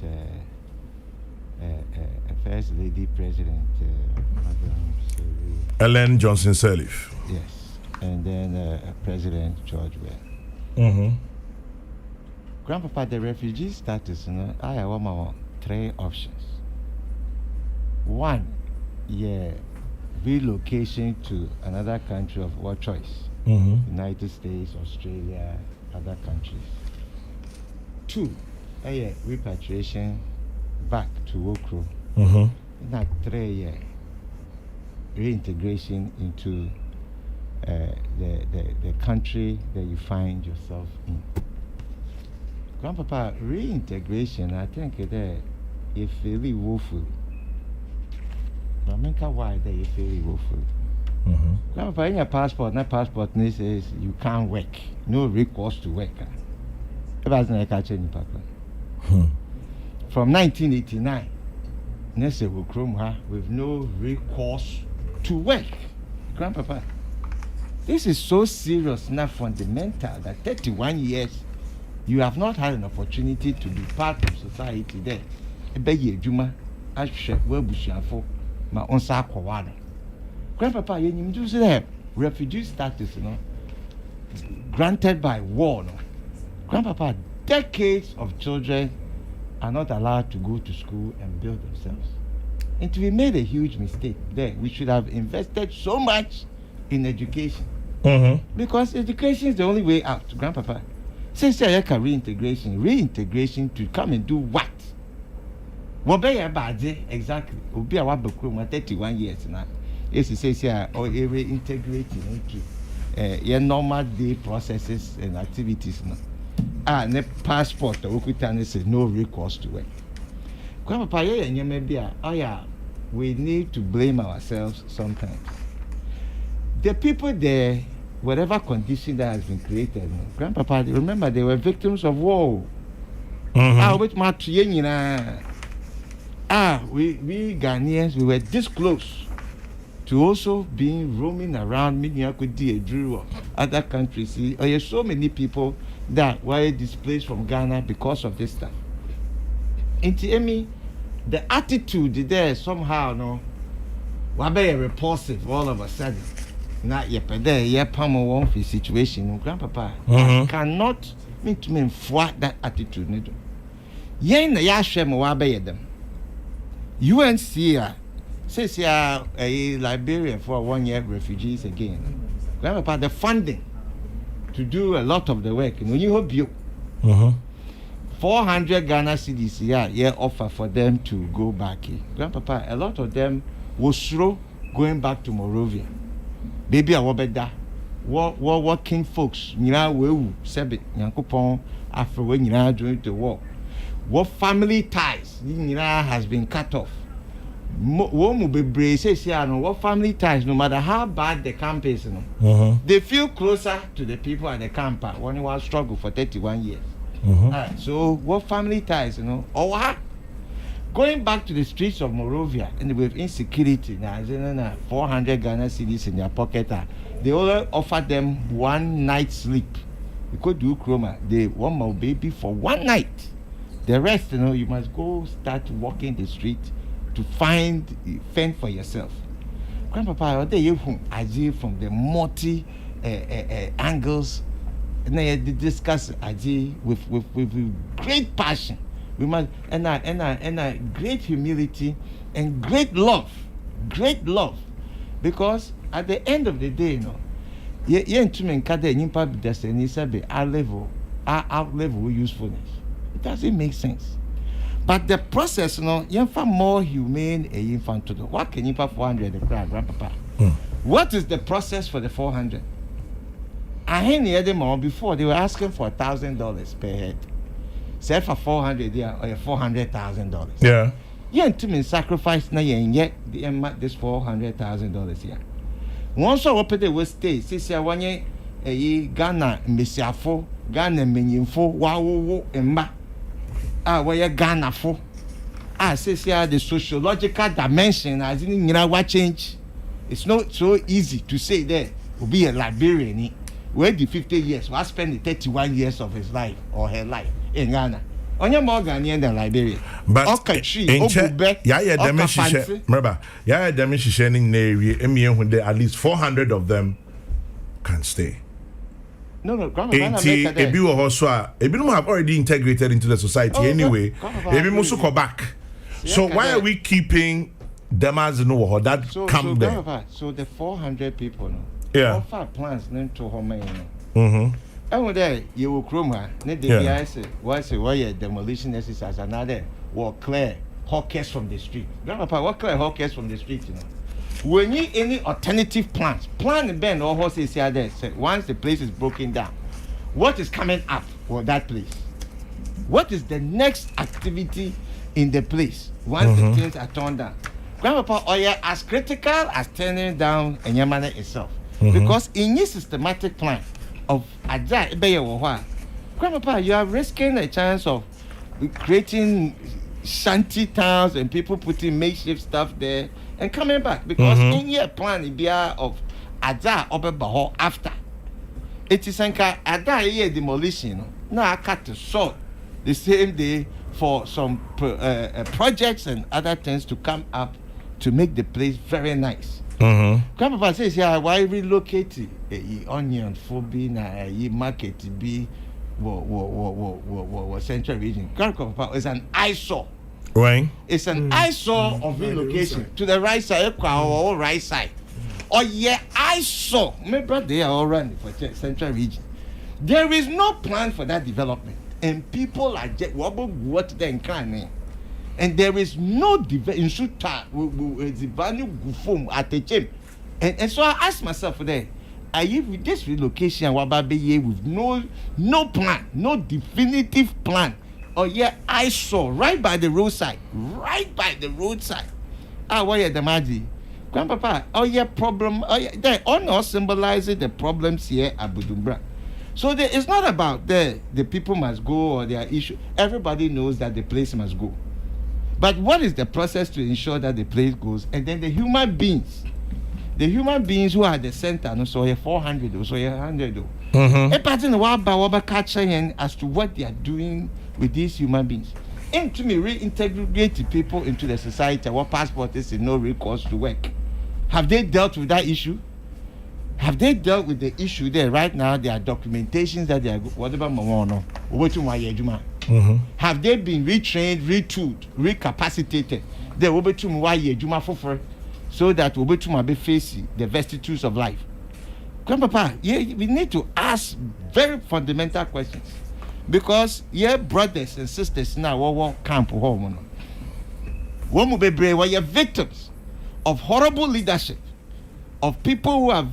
First Lady President, Ellen Johnson Sirleaf. Yes, and then President George Weah. Grandpapa, the refugee status, I have 3 options. 1, relocation to another country of what choice? United States, Australia, other countries. 2, repatriation back to Kokrokoo. Not 3, reintegration into the country that you find yourself in. Grandpapa, reintegration, I think it's really woeful. Why they feel woeful. Grandpapa, in your passport says you can't work. No recourse to work. From 1989, with no recourse to work. Grandpapa, this is so serious, not fundamental, that 31 years you have not had an opportunity to be part of society there. Ma onsa akwawado. Grandpapa, you do say refugee status, granted by war. Grandpapa, decades of children are not allowed to go to school and build themselves. And we made a huge mistake there. We should have invested so much in education. Because education is the only way out, Grandpapa. Since I can reintegration to come and do what? What be a bad exactly? Will be a 31 years now. It's to say, or integrating into your normal day processes and activities now. The passport, the Okutan says no recourse to work. Grandpapa, we need to blame ourselves sometimes. The people there whatever condition that has been created, you know, Grandpapa, remember they were victims of war. Which much we Ghanaians, we were this close to also being roaming around, Drew, other countries. See, there are so many people that were displaced from Ghana because of this stuff. The attitude there somehow, no, was very repulsive all of a sudden. Not yet, but there, one for situation. Grandpapa, I cannot mean to mean for that attitude. Yen the Yashem Wabe them. UNC says a Liberian for 1 year refugees again. Grandpapa, the funding to do a lot of the work. When you hope you 400 Ghana cedis offer for them to go back. Grandpapa, a lot of them will slow going back to Morovia. Baby, I will be there. Working folks, we Sebit, Yankupon, after when you are doing the war. What family ties has been cut off. What family ties, no matter how bad the camp is, they feel closer to the people at the camp when you want struggle for 31 years. So what family ties, or what? Going back to the streets of Morovia and with insecurity, now 400 Ghana cedis in their pocket, they all offer them 1 night sleep. You could do chroma, they want my baby for 1 night. The rest, you must go start walking the street to fend for yourself. Grandpapa, they from the multi angles, and they discuss with great passion. We must and great humility and great love, because at the end of the day, our usefulness. It doesn't make sense. But the process, more humane a infant to do. What can you pay 400 Grandpapa? What is the process for the 400? I heard them before they were asking for $1,000 per head. Said for 400, or $400,000. Yeah. You to me sacrifice now and yet this $400,000 here. Once I open the West State, since I want a Ghana, Messiafo, Ghana, Menyinfo, Wawo, and Ma. Where Ghana for? Says here the sociological dimension as in what change. It's not so easy to say there will be a Liberian where the 50 years will spend the 31 years of his life or her life in Ghana. On your more Ghanaian than Liberia. But remember, when there at least 400 of them can stay. No, Ebi have already integrated into the society anyway. Ebi musu go back. So why are we keeping them as that come there? So the 400 people, offer plans to home. And there you will chroma. Why demolition exercise another walk clear hawkers from the street. Grandpapa, what clear hawkers from the street, We need any alternative plans. Plan the bend or horses here there. So once the place is broken down, what is coming up for that place? What is the next activity in the place once the things are torn down? Grandpapa, as critical as turning down Enyamane itself. Because in your systematic plan of Aja Ebeyewohwa, Grandpapa, you are risking a chance of creating shanty towns and people putting makeshift stuff there and coming back, because in your plan of Aja Obebaho after it is Ada year demolition. Now I cut the short the same day for some projects and other things to come up to make the place very nice. Grandpapa says, why relocate onion for being a market to be central region? Grandpapa is an eyesore. Right. It's an eyesore of relocation to the right side, or right side. Eyesore. My brother, they are all running for central region. There is no plan for that development, and people are just what they can. And there is no development at the gym. And so I asked myself there, are you with this relocation with no plan, no definitive plan? I saw right by the roadside. Why the Madi? Grandpapa, problem, they are not symbolizing the problems here at Bujumbura. So it's not about the people must go or their issue. Everybody knows that the place must go. But what is the process to ensure that the place goes? And then the human beings who are at the center, no, so 400 or so 100. A pattern as to what they are doing with these human beings. And to me, reintegrate people into the society. What passport is in no recourse to work. Have they dealt with that issue? Have they dealt with the issue there right now? There are documentations that they are whatever have they been retrained, retooled, recapacitated? They will be to so that we be facing the vicissitudes of life. Grandpapa, we need to ask very fundamental questions because brothers and sisters now camp home. We are victims of horrible leadership, of people who have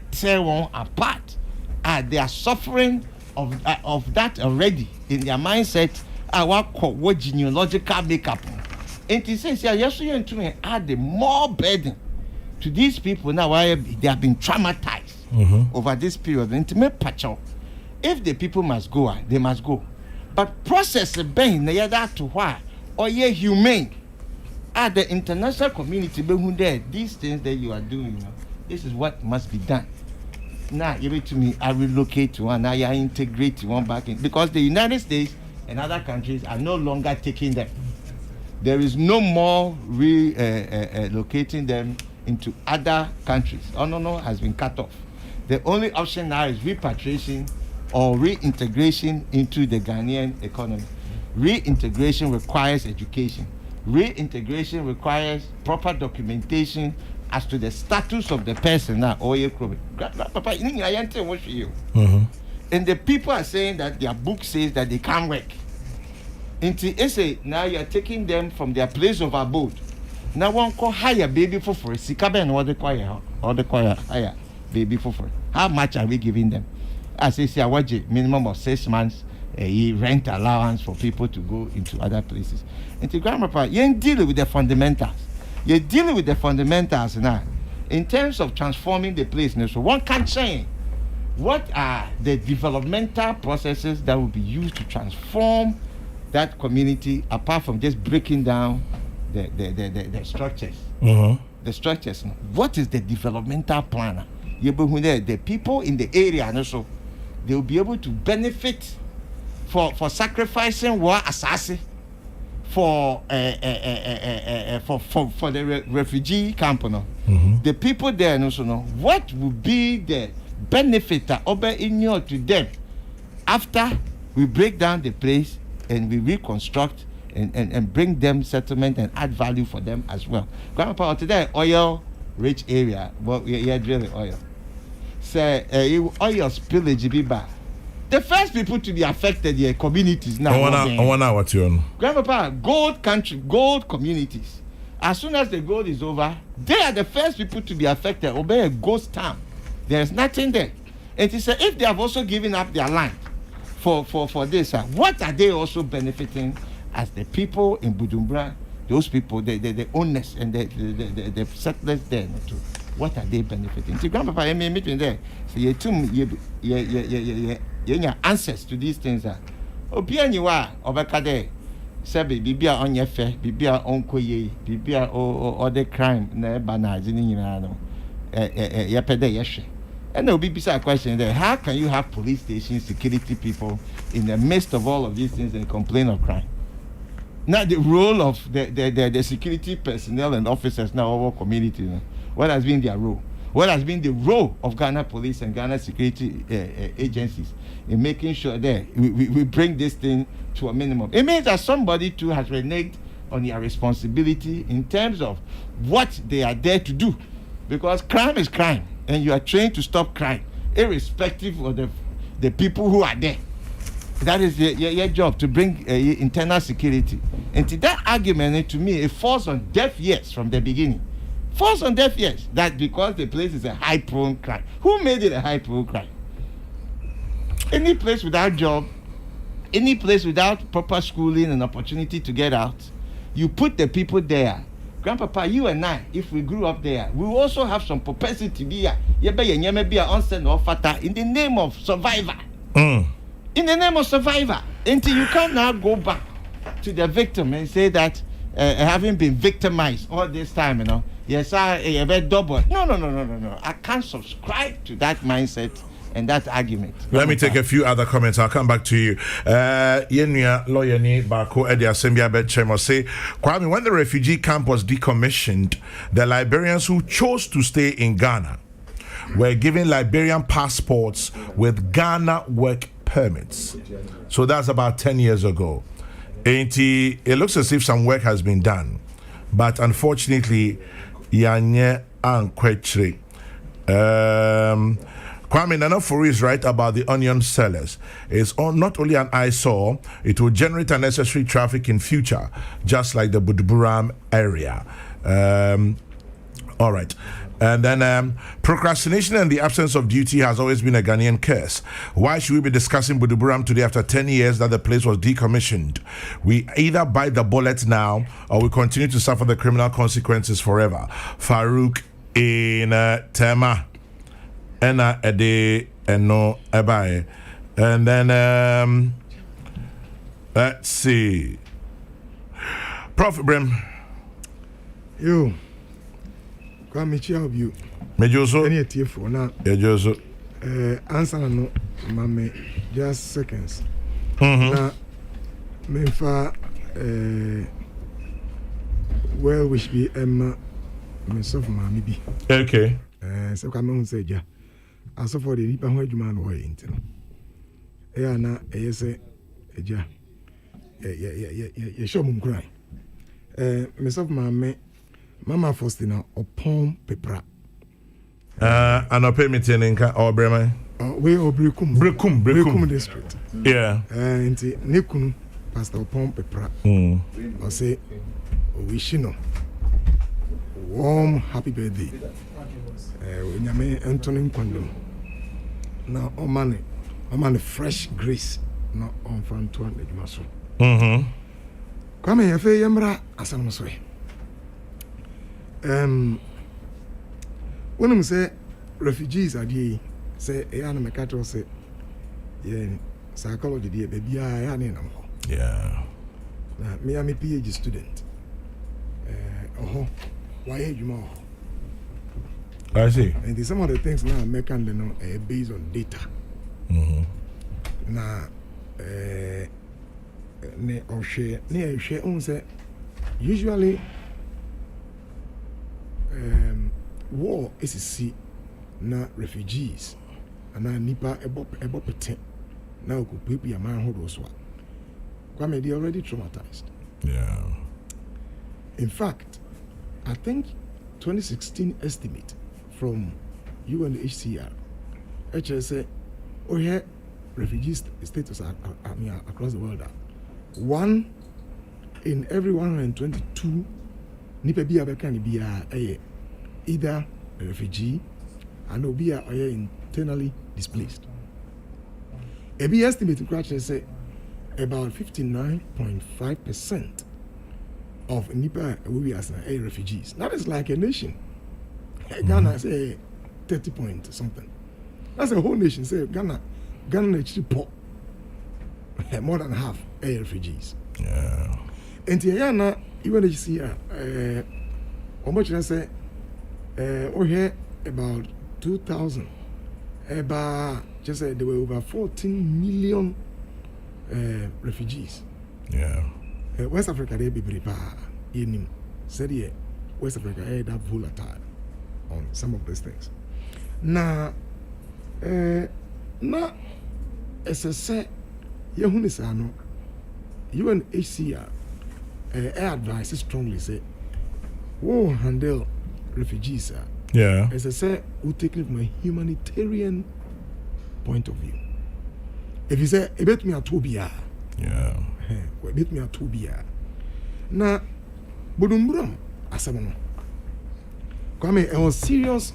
tear one apart. They are suffering of that already in their mindset. What genealogical makeup. And he says, yes, you to add the more burden to these people now. Why they have been traumatized over this period. And to make patch up, if the people must go, they must go. But process the pain, they are that to why or humane. The international community, these things that you are doing, this is what must be done. Now, give it to me. I relocate to one. Now, I integrate one back in because the United States and other countries are no longer taking them. There is no more relocating them into other countries. No, has been cut off. The only option now is repatriation or reintegration into the Ghanaian economy. Reintegration requires education. Reintegration requires proper documentation as to the status of the person now. Papa, and the people are saying that their book says that they can't work. Now you are taking them from their place of abode. Now one call hire baby for free. Sikaben or the choir hire baby for free. How much are we giving them? As I say, minimum of 6 months rent allowance for people to go into other places. And to grandpapa, you ain't dealing with the fundamentals. You're dealing with the fundamentals now in terms of transforming the place. So one can't say what are the developmental processes that will be used to transform that community apart from just breaking down the structures. The structures. What is the developmental plan? The people in the area and also they will be able to benefit for sacrificing war assassin for the refugee camp. The people there also know what will be the benefit to them after we break down the place and we reconstruct and bring them settlement and add value for them as well. Grandpa, today oil rich area, but we are drilling oil. Say oil spillage be bad. The first people to be affected are communities now. I want what you on. Grandpapa, gold country, gold communities. As soon as the gold is over, they are the first people to be affected. Obey a ghost town. There is nothing there. And he said, if they have also given up their land for this, what are they also benefiting as the people in Bujumbura? Those people, the owners and the settlers there too. What are they benefiting? See, Grandpapa, I mean, meeting there. So your answers to these things are. Obian you are Obakade. Sabi Bibia on your fair, Bibia on Koye, Bibia or the crime, Nebana, Zinino, Yapede Yeshe. And there will be beside question there. How can you have police stations, security people in the midst of all of these things and complain of crime? Now the role of the security personnel and officers now of our community. What has been their role? What has been the role of Ghana police and Ghana security agencies in making sure that we bring this thing to a minimum? It means that somebody too has reneged on their responsibility in terms of what they are there to do. Because crime is crime, and you are trained to stop crime, irrespective of the people who are there. That is your job, to bring internal security. And to that argument, to me, it falls on deaf ears from the beginning. Falls on deaf ears. That because the place is a high-prone crime. Who made it a high-prone crime? Any place without job, any place without proper schooling and opportunity to get out, you put the people there Grandpapa, you and I, if we grew up there, we will also have some propensity to be in the name of survivor. In the name of survivor. Until you can now go back to the victim and say that having been victimized all this time, you know, yes, I double. No. I can't subscribe to that mindset and that argument. Let me take a few other comments. I'll come back to you. Yenya lawyer ni Bako Eddie Asembia Betchemo say, Kwame, when the refugee camp was decommissioned, the Liberians who chose to stay in Ghana were given Liberian passports with Ghana work permits. So that's about 10 years ago. It looks as if some work has been done, but unfortunately, Yanye Ankwechre. Kwame Nanofori is right about the onion sellers. It's not only an eyesore, it will generate unnecessary traffic in future, just like the Buduburam area. All right. And then procrastination and the absence of duty has always been a Ghanaian curse. Why should we be discussing Buduburam today after 10 years that the place was decommissioned? We either bite the bullet now or we continue to suffer the criminal consequences forever. Farouk in Tema. Ena Ede Eno Ebae. And then let's see. Prophet Brim. You. Kwame Chiao you. Mejoso. Any tea for now. Mejoso. Answer no, mame, just seconds. Mm-hmm. Memfa well wish be Emma myself mammy be. Okay. So come on say ja. As for the nipa ho adwuma no hoye ntino. Na say ja. Show mum cry. Myself mammy Mama Faustina upon pepra. And a payment in or Bremen? We or Brekum district. Yeah. And Nikun, Pastor upon pepra. Or say, wishing no warm happy birthday. When you may Anthony Condom. Now, on money, fresh grace, not on front to the muscle. Come here, Fay Yamra, as I'm sorry. When I say refugees are the say a mekato say psychology dear baby I yeah. Me I'm a PhD student. Why you more? I see. And some of the things now American you know based on data. Now share on say usually war is see na refugees and na nipa ebo pete na ko pepe man hodo so Kwame they already traumatized. Yeah. In fact, I think 2016 estimate from UNHCR HSA here refugee status across the world are 1 in every 122 nipa bi abeka ni bia either a refugee and obi are internally displaced. A be estimated crash say about 59.5% of nipa we as refugees. That is like a nation. Ghana say 30 point something. That's a whole nation. Say Ghana actually poor. More than half refugees. Yeah. And Ghana UNHCR how much I say here about 2000 about just say there were over 14 million refugees. Yeah. West Africa they be prepared in said West Africa that volatile on some of these things. Now as I say Yehunisano UNHCR advise strongly say who handle refugees Yeah. as I say we take it from a humanitarian point of view. If you say a bit me at Tobia, Yeah. a bit me at Tobia. Now Budumbram Asamono. Come it was serious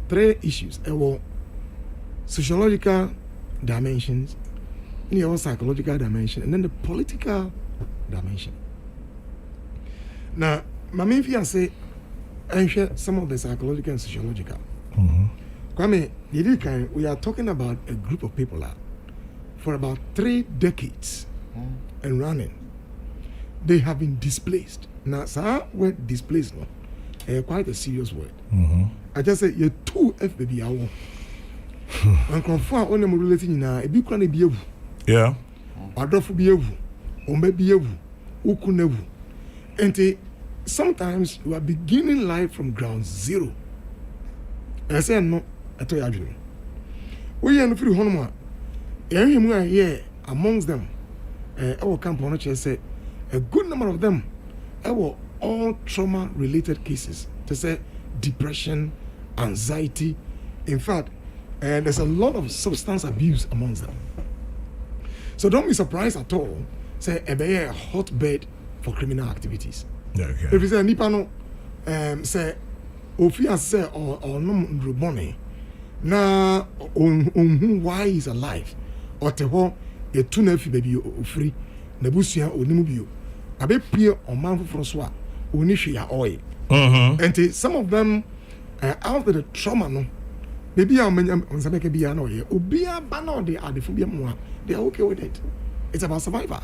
3 issues. It was sociological dimensions, there was psychological dimension, and then the political dimension. Now, Mami, if you say, and share some of the psychological and sociological. Kwame, we are talking about a group of people for about 3 decades and running. They have been displaced. Now, sir, word displaced no, quite a serious word. I just say you're too FBB hour. And confirm on the relating na a big one be evu. Yeah. Adofu be evu. Ombe be evu. Ukunevu. And sometimes you are beginning life from ground zero. I say no, I tell you actually. We are no free honoma. Every are here amongst them. Our camp on say a good number of them were all trauma related cases. To say depression, anxiety. In fact, there's a lot of substance abuse amongst them. So don't be surprised at all. Say a hotbed for criminal activities. Okay. If you say Nipano, say Ofia say or no Rubone, na on why he's alive, or te ho a tunefi baby free, Nebusia or Nimubio, a bit peer or man Francois, Unishia oil. And some of them after the trauma no. Maybe I'm on some be an oil, or be a banner, they are the phobia more. They are okay with it. It's about survivor.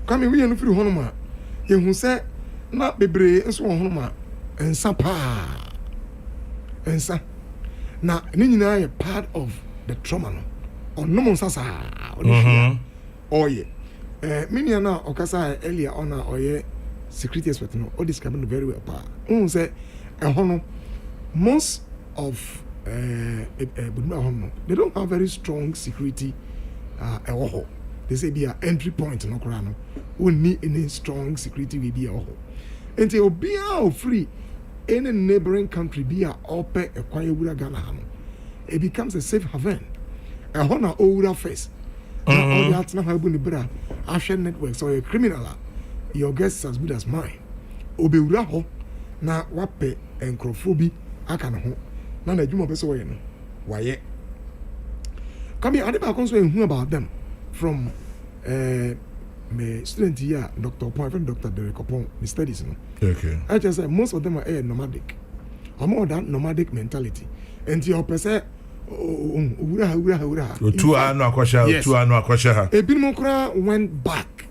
Coming we and through Honoma, you who say, not be brave and so on Honoma, and Sapa. And sa now, Nina a part of the trauma or no one sasa or ye. Many now, Okasa earlier on or ye security expert, no, all this coming very well. Say, a honor, most of they don't have very strong security. They say be an entry point no crano. We need any strong security we be a hole. And they will be free. Any neighboring country be a open a quiet with a Ghana. It becomes a safe haven. A honor older face. All that's not how the brother Asian networks or a criminal. Your guess is as good as mine. Obe uraho na wape and crophobia akanaho. Now the Juma Beso no. Why? Come here, I never about them from my student here, Dr. Point, Dr. Derek upon my studies. Okay. I just say most of them are nomadic. Or more than nomadic mentality. And your person Ebinmokra went back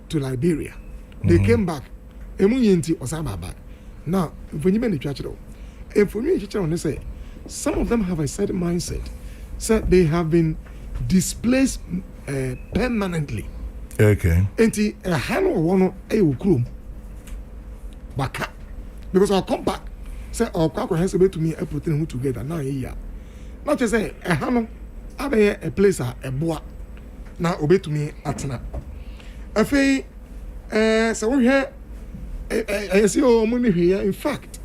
to Liberia. They came back. Emuyenti Osama back. Now, when you the church though, if you say some of them have a certain mindset. So they have been displaced permanently. Okay. And a hand or one a ukrum. Baka. Because I'll come back. Say our quacker has to me a putting them together now here. Not to say a hammer, a place a boa. Now obey to me atna. A fay so here I see all money here. In fact,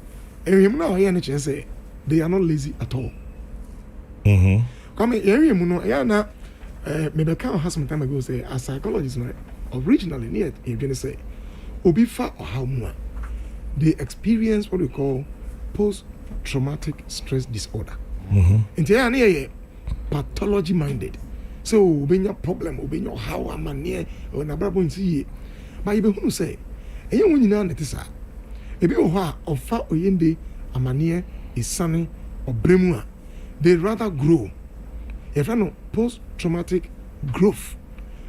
and him now here say they are not lazy at all. Come here, Muno, Yana, maybe Carl has some time ago say, as psychologists, originally, near you're going to say, Obifa or how more they experience what we call post traumatic stress disorder. And they are near pathology minded. So, when your problem, when your how am I near or Nabrabon see, but you will say, and you win on it is a bit of far oyende, a manier is sunny or bremua. They rather grow. If I know post-traumatic growth,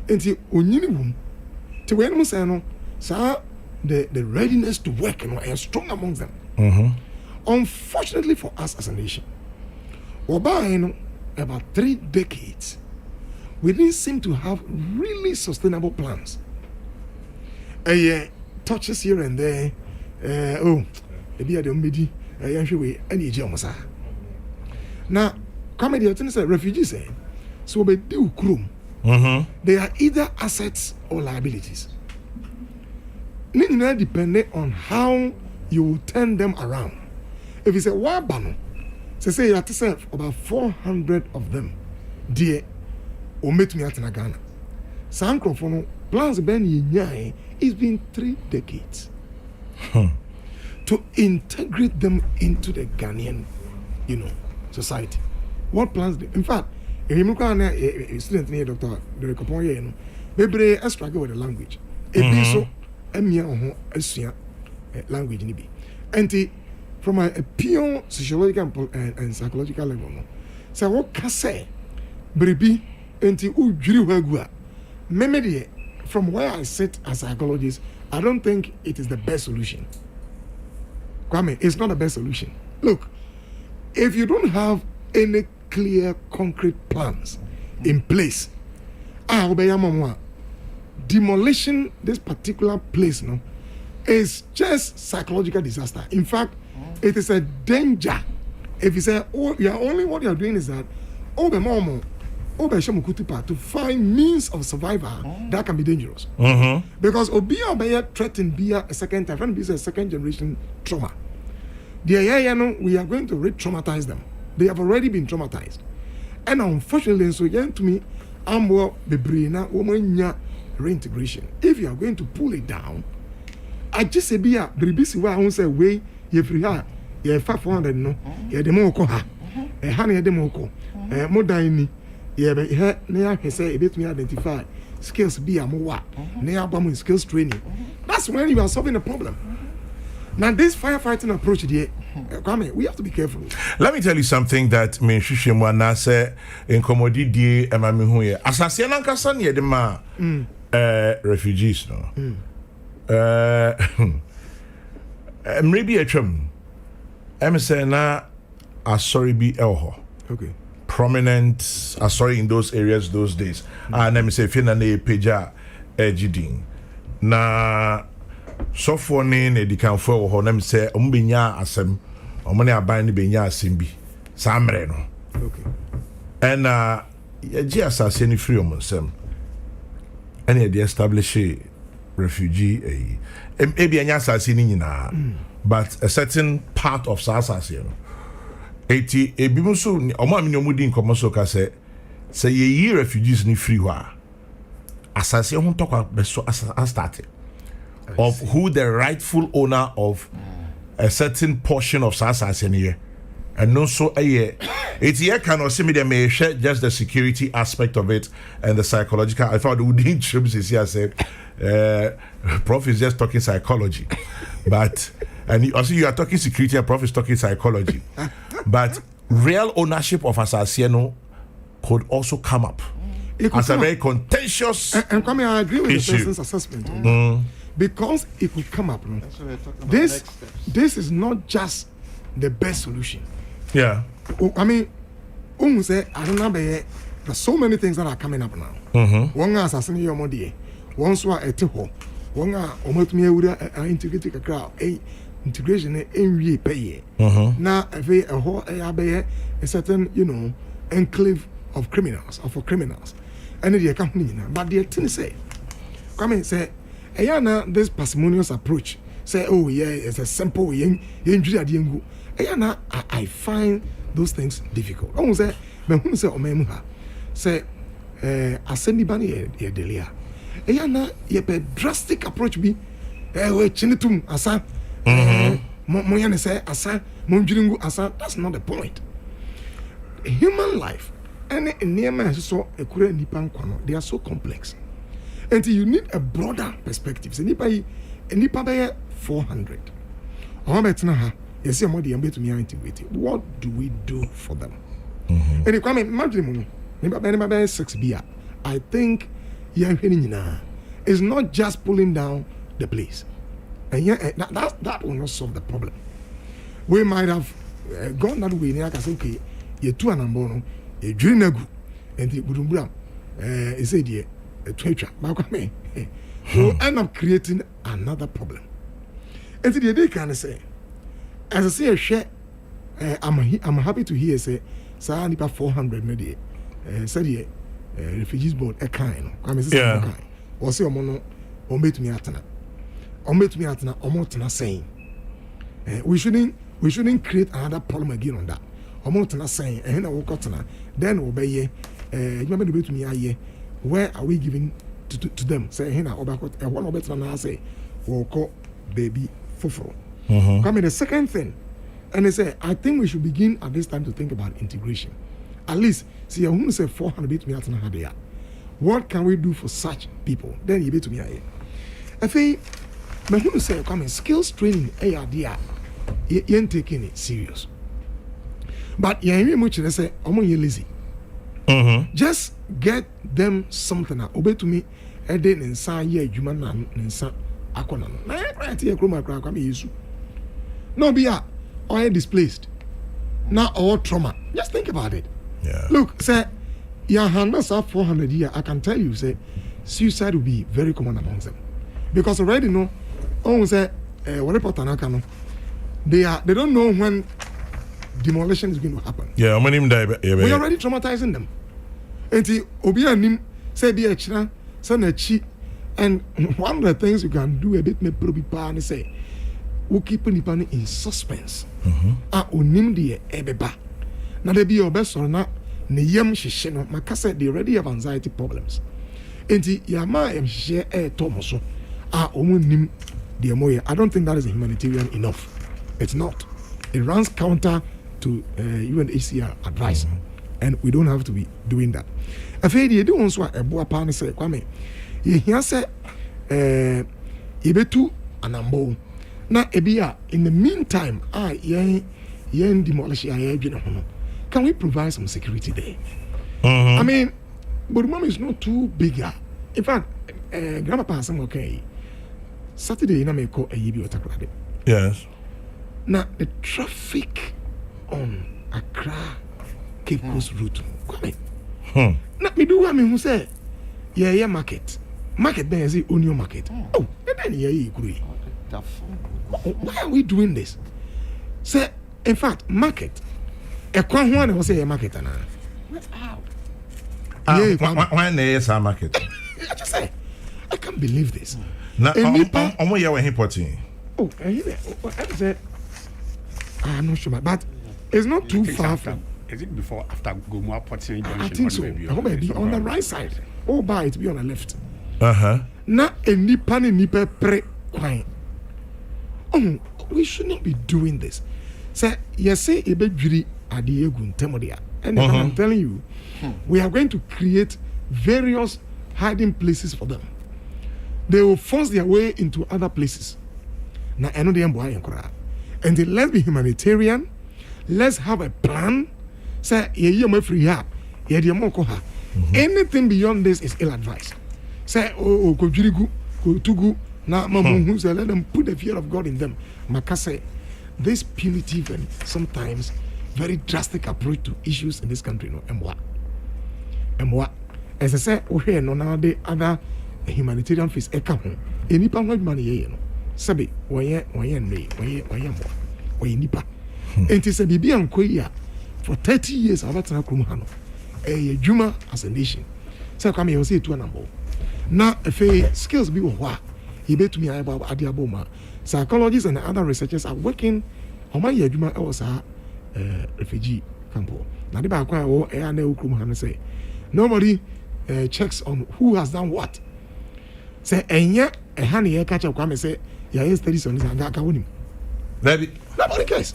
until unibum, to when we say no, sir, the readiness to work and strong amongst them. Unfortunately for us as a nation, about 3 decades, we didn't seem to have really sustainable plans. Touches here and there. Maybe I don't be any jobs. Now, comedy attendants are refugees. So they do krum. They are either assets or liabilities. Nina depending on how you will turn them around. If you say wabano, say you have to serve about 400 of them, dear, or meet me at Ghana. Sankrofono plans Ben Yinyai. It's been 3 decades to integrate them into the Ghanaian, society. What plans? In fact, if you look at a student near Dr. Derek upon maybe I struggle with the language. So, language ni bi. And from a pure sociological and psychological level, no. So what can say, baby, enti udwiri wagua. Memedi, from where I sit as a psychologist, I don't think it is the best solution. Kwame, it's not the best solution. Look, if you don't have any clear, concrete plans in place, demolishing this particular place, no, is just psychological disaster. In fact, it is a danger. If you say, oh, yeah, only what you're doing is that, to find means of survival that can be dangerous. Because Obia threatened be a second time, and be a second generation trauma. We are going to re-traumatize them. They have already been traumatized. And unfortunately, so young to me, I'm more bebrina woman reintegration. If you are going to pull it down, I just say be a bribisi wa won't say way ye free her, ye 500 no, ye de moko ha, a honey de moko, more dining, ye be here near he say a bit me identify skills be a more near bomb skills training. That's when you are solving the problem. Now this firefighting approach here, we have to be careful. Let me tell you something that me Shishimwana say in commodity die emami huye. Asasiana nkasa ni edema refugees no. Maybe a chum. Say na asori bi elho. Okay. Prominent asori in those areas those days. And let me say fina ne peja ejidin. Na so for ne edikan for ho na me say ombenya asem omone aban ne benya asem bi samre no. Okay. And ye asase ni free omonsem and ye establish refugee e bi anya asase ni nyina but a certain part of asase no eti e bi muso omo amini omudi nkomo so ka say ye refugees ni free ho asase ho tokwa beso start of who the rightful owner of a certain portion of Sasas in here. And also it's here can also me may share just the security aspect of it and the psychological. I thought Udin Chips is here said Prof is just talking psychology. But and also you are talking security and Prof is talking psychology. But real ownership of Asasiano could also come up as a very contentious and come here, I agree with issue. The person's assessment. Because it could come up. No? This is not just the best solution. Yeah. I mean, say I don't know. There's so many things that are coming up now. One assassin your money. One so a teho. One omotumie ura integrate crowd. Integration we pay. Now a whole a certain enclave of criminals or for criminals. And the company now. But the thing say, come and say. Ayana, this parsimonious approach say, oh yeah, it's a simple I find those things difficult. I say, but who say omemuha say, asemi bani ye delia. Ayana, ye be drastic approach be, we chinitum asa, moyane say asa, monjuringu asa. That's not the point. Human life, and near man so a kure nipan kwano, they are so complex. And you need a broader perspective. So, nipa 400. What do we do for them? And if I imagine, nipa 6 beer. I think it's not just pulling down the place, and that will not solve the problem. We might have gone that way. I can say, okay, you two and ambono, you drink a good, and the Budumbram, said, yeah. We'll end up creating another problem. And today they can say, as I say, a share, I'm happy to hear say, Sir, nipa 400 maybe, said here, refugees board a kind. Yeah. Or say, Omono, Ombe to me atana, Omotana saying, we shouldn't create another problem again on that. Omotana saying, and I walk out then obey ye, you remember the way to me, aye. Where are we giving to them? Say, hey, now, one of better than I say, we'll call baby fufro. Come the second thing, and they say, I think we should begin at this time to think about integration. At least, see, I want to say 400 bit me at What can we do for such people? Then you bet to me, I think But who say, come skills training, idea, you ain't taking it serious. But you ain't much to say, I'm lazy. Just get them something. Obey to me, a day in San Ye, Juman, and San Akona. Right here, Chroma crack, I'm used. No, be a or displaced. Now, all trauma. Just think about it. Yeah. Look, say, your handles are 400 years. I can tell you, say, suicide will be very common amongst them. Because already, no, say, what report they don't know when demolition is going to happen. Yeah, I'm going to we are already traumatizing them. And the Obia Nim said, be a china, son a cheat. And one of the things you can do a bit, me probably pan say, we keep Nipan in suspense. Unim de ebeba. Now they be your best or not, ne yam shisheno, makasa, they already have anxiety problems. And the Yama am share a Tomoso. Nim de Amoya. I don't think that is humanitarian enough. It's not. It runs counter to UNHCR advice. And we don't have to be doing that. I feel you don't want a boa pan say, Kwame. You say, Ibetu anambo. Na ebia in the meantime, yen demolish can we provide some security there? I mean, but mom is not too big. In fact, grandpa has some okay. Saturday, you know, me call a yibi otakrade. Yes. Now the traffic on Accra Cape Coast route. Now me do what me who say, yeah market there is the onion market. Oh, and then you agree. Why are we doing this? Say, in fact, market. A one was a market. When there is a market. I just say, I can't believe this. Now, I'm importing. Oh, I said, I'm not sure, but it's not too far from. Is it before after Gomua Potting Junction? I think so. I hope it be on the right side. Oh, by it be on the left. Now, a nipa pre quine. Oh, we should not be doing this. Say, you say a bit jury at the Egun Temodia. And I'm telling you, we are going to create various hiding places for them. They will force their way into other places. Now, I know they are and then let's be humanitarian. Let's have a plan. Say, free anything beyond this is ill advised. Say, oh, go tugu. Now, who say, let them put the fear of God in them. Makase, this punitive and sometimes very drastic approach to issues in this country, no, and as I said, we no now the other humanitarian face come any pound money, Sabi, why nipa. And it is a baby and Koya for 30 years. I've had a a Juma as a nation. So come here, say to a number. Now, if skills be what. He bet me about Adiaboma. Psychologists and other researchers are working on my Yajuma was a refugee camp. Now, the back say nobody checks on who has done what. Say, and yet a honey catch up come and say, yeah, studies on this and that. Nobody cares.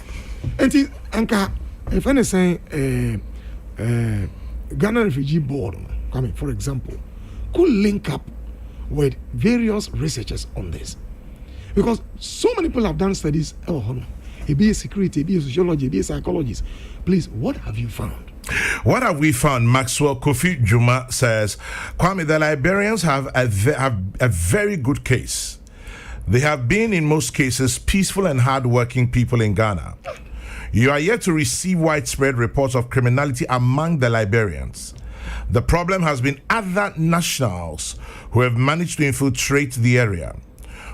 And Anka, if any say, Ghana Refugee Board, coming for example, could link up with various researchers on this, because so many people have done studies. It be a security, it be a sociology, it be a psychologist. Please, what have you found? What have we found? Maxwell Kofi Juma says, Kwame, the Liberians have a very good case. They have been, in most cases, peaceful and hard-working people in Ghana. You are yet to receive widespread reports of criminality among the Liberians. The problem has been other nationals who have managed to infiltrate the area.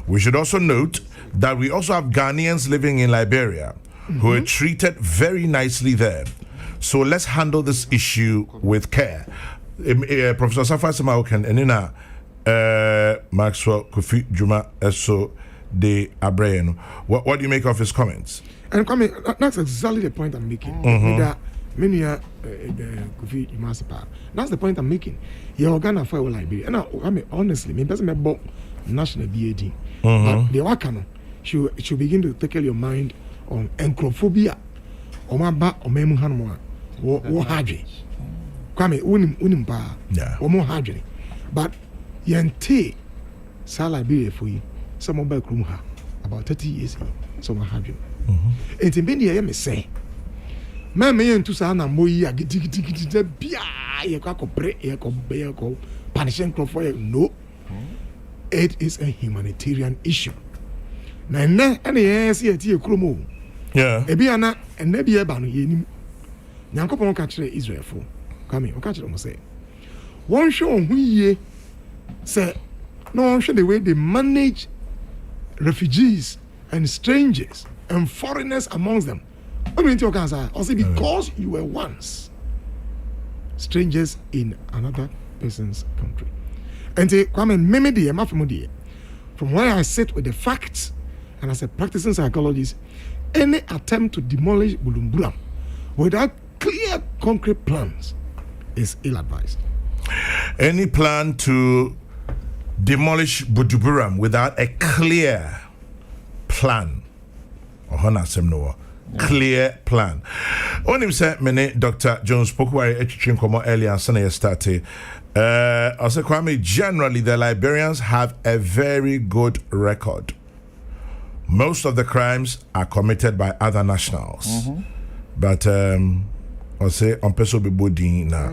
We should also note that we also have Ghanaians living in Liberia who are treated very nicely there. So let's handle this issue with care. Professor Safar Semaoken and Nina Maxwell Kofi Juma Eso de Abreu. What do you make of his comments? And that's exactly the point I'm making. That's the point I'm making. You're Ghana for Liberia. And I mean, honestly, me doesn't about national BAD. But the Wakano should begin to tackle your mind on encrophobia. Omaba omemu hanwa wo hadwe. Kwame unim pa. Omo hadwe. But yente sa Liberia for you. some of back room about 30 years so I have you. It's in India, me say. Mamma into Sana Moya giddy bia, you can punishing for no. It is a humanitarian issue. Now, any yes, yet you chromo. Yeah. Ebiana and Nebia Banu Yenim. Yankopon catch Israel for coming, catch them say. One show who ye say, no one show the way they manage refugees and strangers and foreigners amongst them. I mean, also because you were once strangers in another person's country. And they come and from where I sit with the facts and as a practicing psychologist, any attempt to demolish Bulumburam without clear concrete plans is ill-advised. Any plan to demolish Buduburam without a clear plan? Clear plan. When him said, "Mene Dr. Jones spoke where earlier and Sunday started." Also, Kwame, generally the Liberians have a very good record. Most of the crimes are committed by other nationals, but I say on person be body na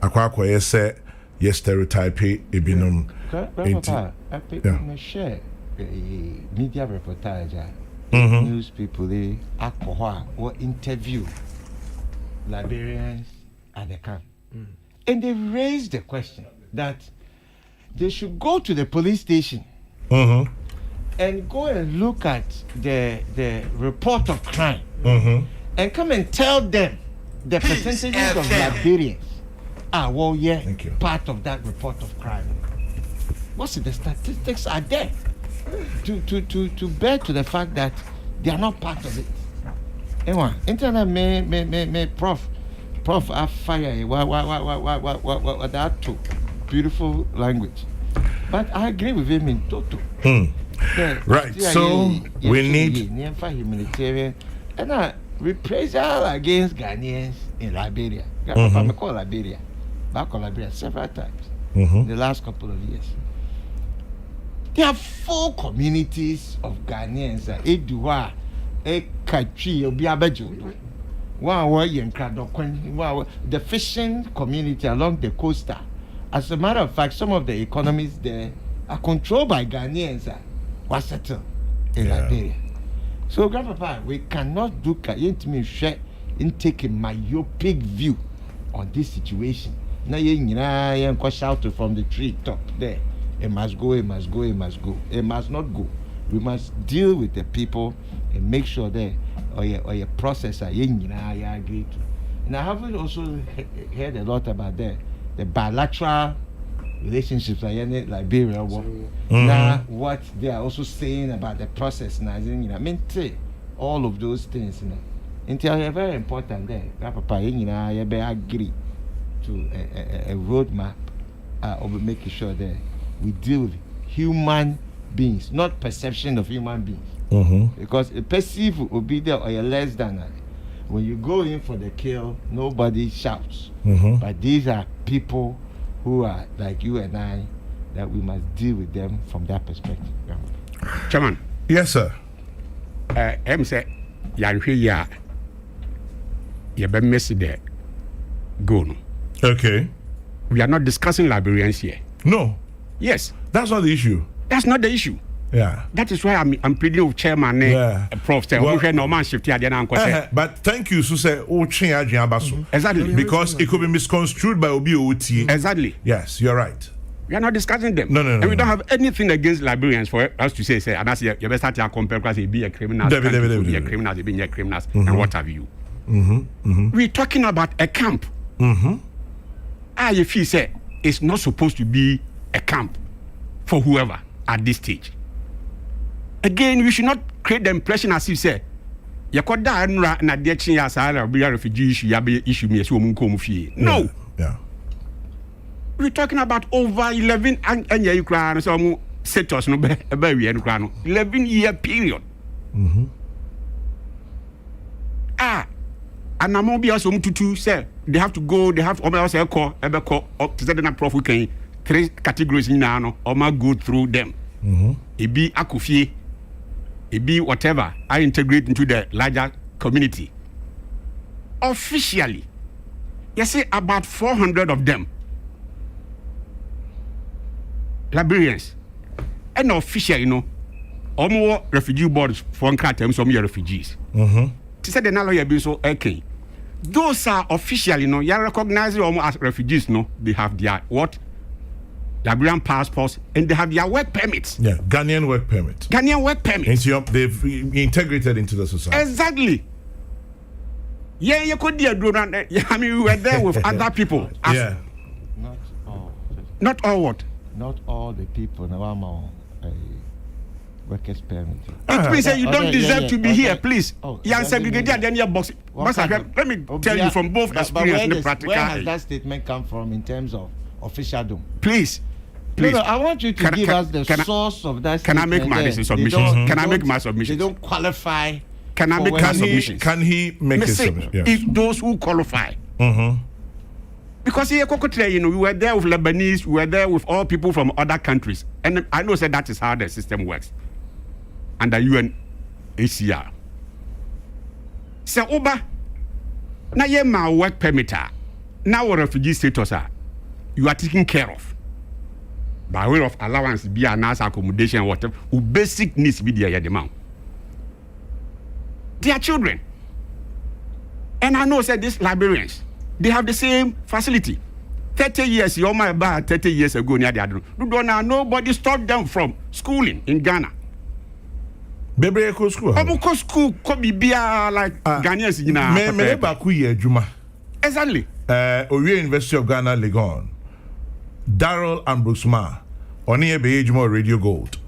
akwa say yes stereotype ebinum. I share media reportage. News people, they alcohol or interview Liberians at the camp. And they raised the question that they should go to the police station and go and look at the report of crime and come and tell them the percentages of Liberians are part of that report of crime. What's it? The statistics are there. To bear to the fact that they are not part of it. Anyway, internet may prof I fire what that too beautiful language. But I agree with him in total. Right. So we need humanitarian and reprisal against Ghanaians in Liberia. I call Liberia. Back on Liberia several times in the last couple of years. There are 4 communities of Ghanaians. Edua, Ekachi, Obiabejo. The fishing community along the coastal. As a matter of fact, some of the economies there are controlled by Ghanaians. Was settled in Liberia. So, Grandpapa, we cannot look at it in taking myopic view on this situation. Now, you shout from the tree top there. It must go, it must go, it must go. It must not go. We must deal with the people and make sure that or process I agree to. And I haven't also heard a lot about the bilateral relationships in Liberia. Now what they are also saying about the process now, all of those things. And they are very important there. Papa, agree to a roadmap of making sure that we deal with human beings, not perception of human beings. Because a perceive will be there or less than that. When you go in for the kill, nobody shouts. But these are people who are like you and I, that we must deal with them from that perspective. Chairman. Yes, sir. I'm saying, you're missing there. Go no. Okay. We are not discussing Liberians here. No. Yes. That's not the issue. That's not the issue. Yeah. That is why I'm pleading with Chairman Prof. But thank you, Suse. Exactly. Because it could be misconstrued by OBOT. Exactly. Yes, you're right. We are not discussing them. No. And we don't have anything against Liberians for us to say, and that's your best start to compare because they be a criminal, be a criminal, they be a criminals, and what have you. We're talking about a camp. If he say it's not supposed to be a camp for whoever at this stage. Again, we should not create the impression as you say, refugee issue. No. Yeah. We're talking about over 11 and you cry so set us no 11-year period. And I'm be also to say they have to go, they have to say call up to the prof we can 3 categories in now or go through them. Ebi akufie, ebi whatever, I integrate into the larger community. Officially, you see about 400 of them, Liberians, and officially, almost refugee boards for terms some refugees. To say the now being so okay. Those are officially, you recognize them as refugees, they have their what? Liberian passports and they have their work permits. Yeah, Ghanaian work permit. They've integrated into the society. Exactly. Yeah, you could do that. I mean, we were there with other people. Yeah. Not all what? Not all the people now I'm workers permit. It means you don't deserve to be here, please. You are segregated then your box. Let me tell you from both experience and practical. Where has that statement come from in terms of officialdom? Please. No, I want you to give us the source of that statement. Can I make my submission? Can I make my submission? They don't qualify. Can I make my submission? Can he make his submission? Yes. If those who qualify. Because here, we were there with Lebanese, we were there with all people from other countries. And I know that is how the system works. Under UNHCR. So, Oba, now you my work permit, now refugee status, you are taken care of. By way of allowance, be a nice accommodation, whatever, who basic needs be there, demand. They are children. And I know that these Liberians, they have the same facility. 30 years, you're my bar 30 years ago, nobody stopped them from schooling in Ghana. Baby, school. School could be like Ghanaians in Exactly. Orie University of Ghana, Legon. Daryl Ambrosma. Oni ebe ejuma Radio Gold.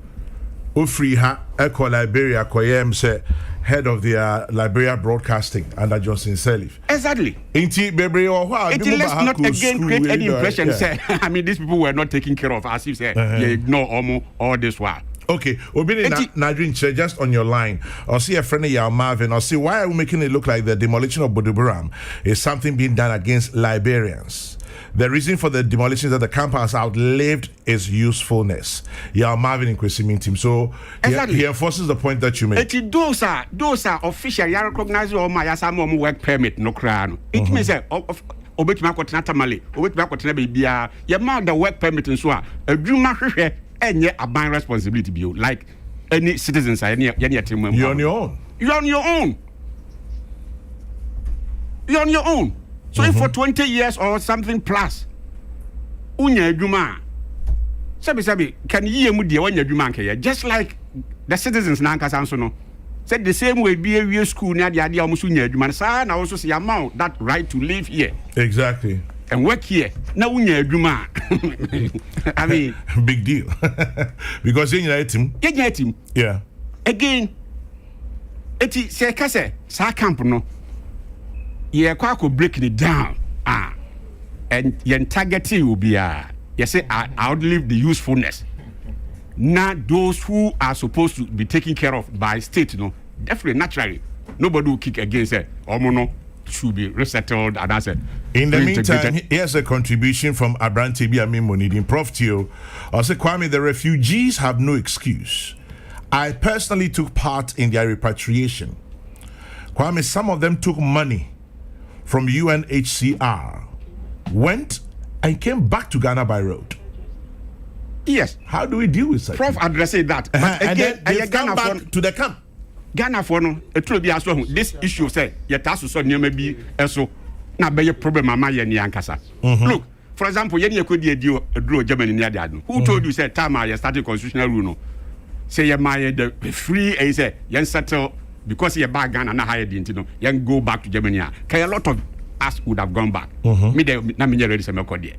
Ofri ha Eco Liberia koyem se head of the Liberia Broadcasting under Johnson Sirleaf. Exactly. Inti bebre let's not again create any impression. Say, I mean, these people were not taken care of, as if say you ignore all this while. Okay, Obini Nadrin, just on your line, or see a friend of Marvin, or see why are we making it look like the demolition of Boduburam is something being done against Liberians? The reason for the demolition is that the camp has outlived its usefulness. Yeah, Marvin in Kwesimin team. So exactly. he enforces the point that you make. Those are official. You recognize all my asam work permit no crown. It means that obetuma kwotena tamale, obetuma kwotena bibia. You mark the work permit and so a dwuma hwehwe enye aban responsibility be like any citizens are any team member. You're on your own. You're on your own. You're on your own. So if for 20 years or something plus, unya edwuma, sabi can you mu dia wanya edwuma nke just like the citizens na nkasa nso no. Said the same way be a school na dia almost unya edwuma sa na also see amount that right to live here. Exactly. And work here. Na unya edwuma. I mean, big deal. Because you know him. Yeah. Again, eti se kase sa camp no. You are breaking it down. And your targeting will be you say I outlive the usefulness. Now those who are supposed to be taken care of by state, definitely naturally nobody will kick against it. Omono should be resettled and that's it. In the meantime, here's a contribution from Abrante Biami Monidin Prof Tio. I say Kwame, the refugees have no excuse. I personally took part in their repatriation. Kwame, some of them took money from UNHCR, went and came back to Ghana by road. Yes. How do we deal with such? Prof addressing that. But and again, then they've come back to the camp. Ghana for no, it will be as well. This issue say, yetasu so maybe also na be problem mama ye ni ankasa. Look, for example, you could draw Germany near the who told you say time I started constitutional rule no. Say you my the free and say you settle because you're back Ghana na higher the you go back to Germany. A lot of us would have gone back. Me there na me ready to make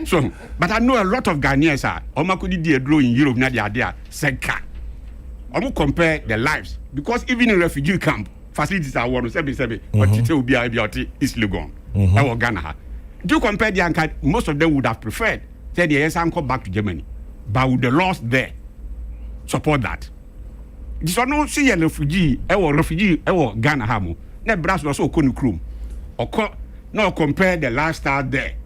So, but I know a lot of Ghanaians are could draw in Europe na they are second. I'm compare the lives because even in refugee camp facilities are 177 but it will be East Legon or Ghana. Do you compare the anchor? Most of them would have preferred say the yes come back to Germany, but with the laws there support that. This one no see a refugee or Ghana hamu. Ne brass was so konu or no compare the lifestyle there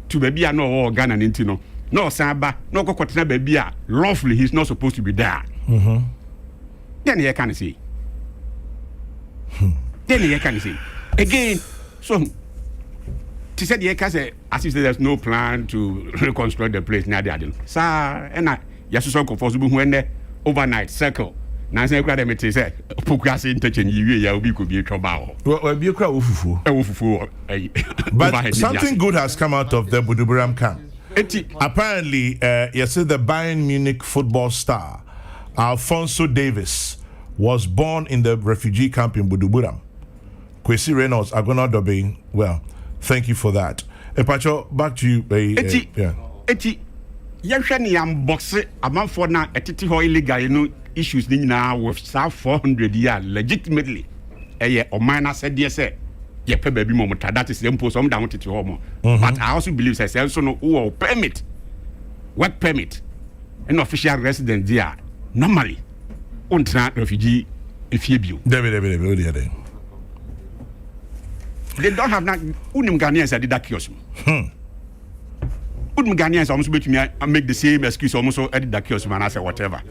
to maybe I know Ghana Nintino. no samba no kokotena baby a lawfully he's not supposed to be there. Then you can say again. So she said you can say as if there's no plan to reconstruct the place near the adin sir and yes so comfortable when the overnight circle na say kra dem te say pokase interchange you ya obi ko bi etwa well bi kra ofufu but something good has come out of the Buduburam camp. Apparently you see the Bayern Munich football star Alphonso Davies was born in the refugee camp in Buduburam. Kwesi Reynolds Agona Dobe, well, thank you for that. Epacho, back to you. Yehwe ni amboxe amanfo na etiti ho illegal no issues ni na with 400 years legitimately eye oman na said yes ye pe baby mo muta that is the impose some down titi ho mo. But I also believe say so no who permit work permit an official resident there normally untra refugee efiebio they don't have not unim Ghanaians that did that kiosk. Ghanaians almost bet me I make the same excuse almost edit that kiosk man I say whatever.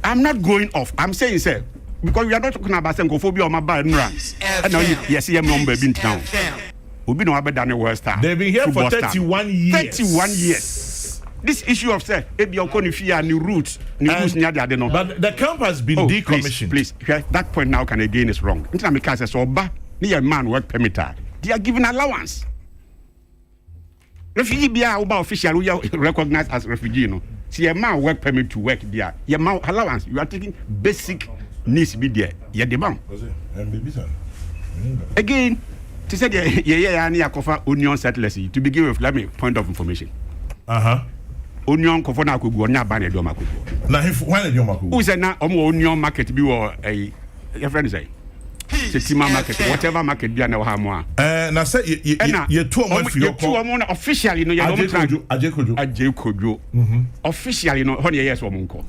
I'm not going off. I'm saying say because we are not talking about xenophobia or my bad and now yes I'm number in town. We've been over than the worst time. They've been here for 31 years. 31 years. This issue of say ebi okoni fear new routes near the no. But the camp has been decommissioned. Please, that point now can again is wrong. Until I say so near man work permit. They are given allowance. Refugee be official we are recognized as refugee no. See a man work permit to work there. Your man allowance you are taking basic needs be there. You demand. Again, to say yeah cover onion settlers to begin with let me point of information. Onion cover na kugu onya ban edoma kugu. Na when edoma kugu. Who say na omo onion market bi wo your friend say Setima market, whatever market be na ha mo a. Na say you two omo fi your two omo officially no you don't Ajekojo. Officially no ho yes omo nko.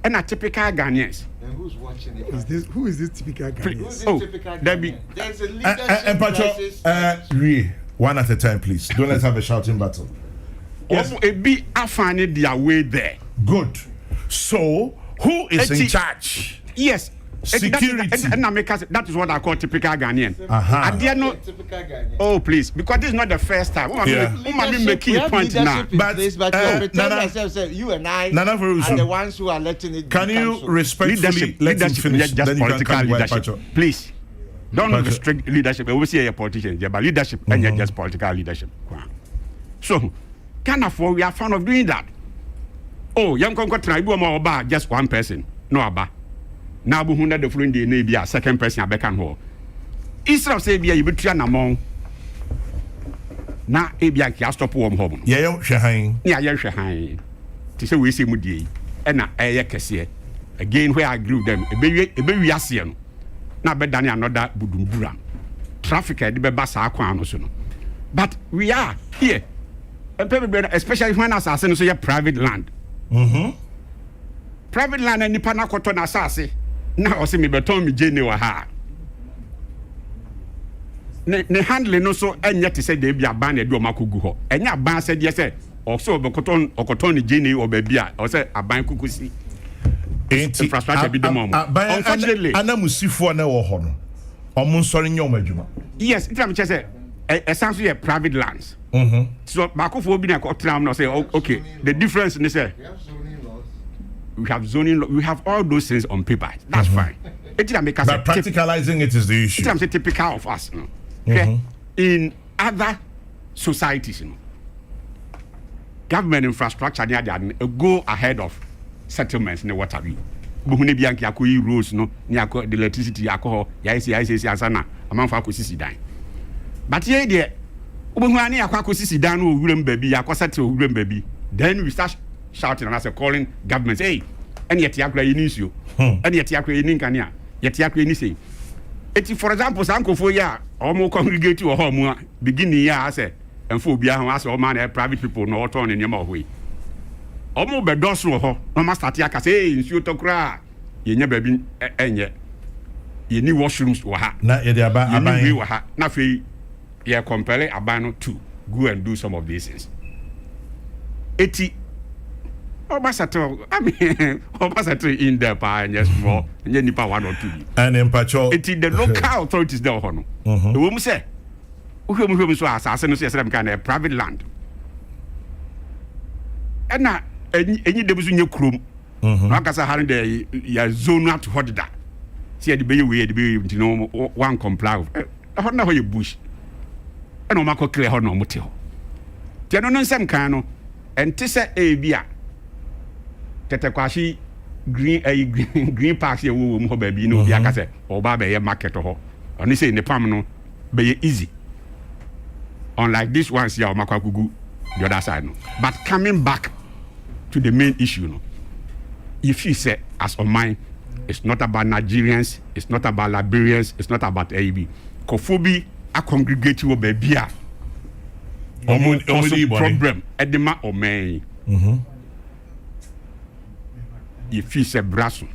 And a typical Ghanaians. And who's watching it? Who is this typical Ghanaians? There's a leadership one at a time please. Don't let's have a shouting battle. Yes. Be afani their way there. Good. So who is in charge? Yes. Security. That is what I call typical Ghanaian. Typical Ghanaian. Oh, please, because this is not the first time. Make a point now. But you and I are the ones who are letting it. Can you respectfully let him finish? Just political leadership, please. Don't restrict leadership. We see a politician, but leadership and just political leadership. So, can afford we are fond of doing that. Oh, young conquer tribe or just one person, no aba. Now we have the following day maybe a second person at Beckham Hall. Instead of saying you betray an among now a be a stop warm home. Yeah, Shahain. To say we see Moody and a Cassia. Again, where I grew them, a baby Asian. Now better than another Budumbura. Traffic at the Bassa Aquano. But we are here, especially when assassins say private land. Private land and Nipana Cotton Assassin. Now, see me beton me Jenny or her. Ne handling no so, and yet to say they be a band do Makugo. And your band said yes, also Bocoton or Cotton Jenny or Babia, or say a bank cuckoo. Infrastructure be the moment. Unfortunately, Anamusifu na wohono. Omunsori nyoma djuma. Yes, it am say essentially private lands. So Makufo bi na ko tram no say okay, the difference is say we have zoning we have all those things on paper. That's fine. But practicalizing it is the issue. It's typical of us. Okay? In other societies, government infrastructure go ahead of settlements in the water. Buhune bianki akoyi roads no ni akọ the electricity akọ ya isi asana amanfo akosisi dan. But here there obuhu ani akọ akosisi dan no owurem baabi akọ settle owurem baabi. Then we start shouting and I say calling governments, hey, and yet yakra yinisio, and yet yakra yinkania, yet yakra yinisi. For example, Sankofo ya, almost congregate to a home, beginning ya, I say, and phobia, as all man, private people, no turn in your way. Almost by Dosso, no master Tiaka say, in Sutokra, you never been, and yet, you need washrooms were ha, not yet about you were ha, nothing, ye compare a banner to go and do some of these things. 80 Obasato, I mean, Obasato in there, and just more, and then nipa 1 or 2. And in Pacho, it is the local authorities there, Hono. The woman say, who so assassin, some kind of private land. And now, any there was in your room, Nakasa had the zone out to hold that. See the baby way, the baby, you know, one comply with. I don't know how you bush. I know Marco clear Hono Motel. There are no some kind of, and Tissa A. Bia. Tetekwashi green parks here wo mo baby no bia ka say oba be market ho oni say ne pam no be easy unlike this ones here makwakugu the other side no but coming back to the main issue no if you say as on mine it's not about Nigerians, it's not about Liberians, it's not about AB kofobi a congregate wo baby a problem edema o man if he said brasso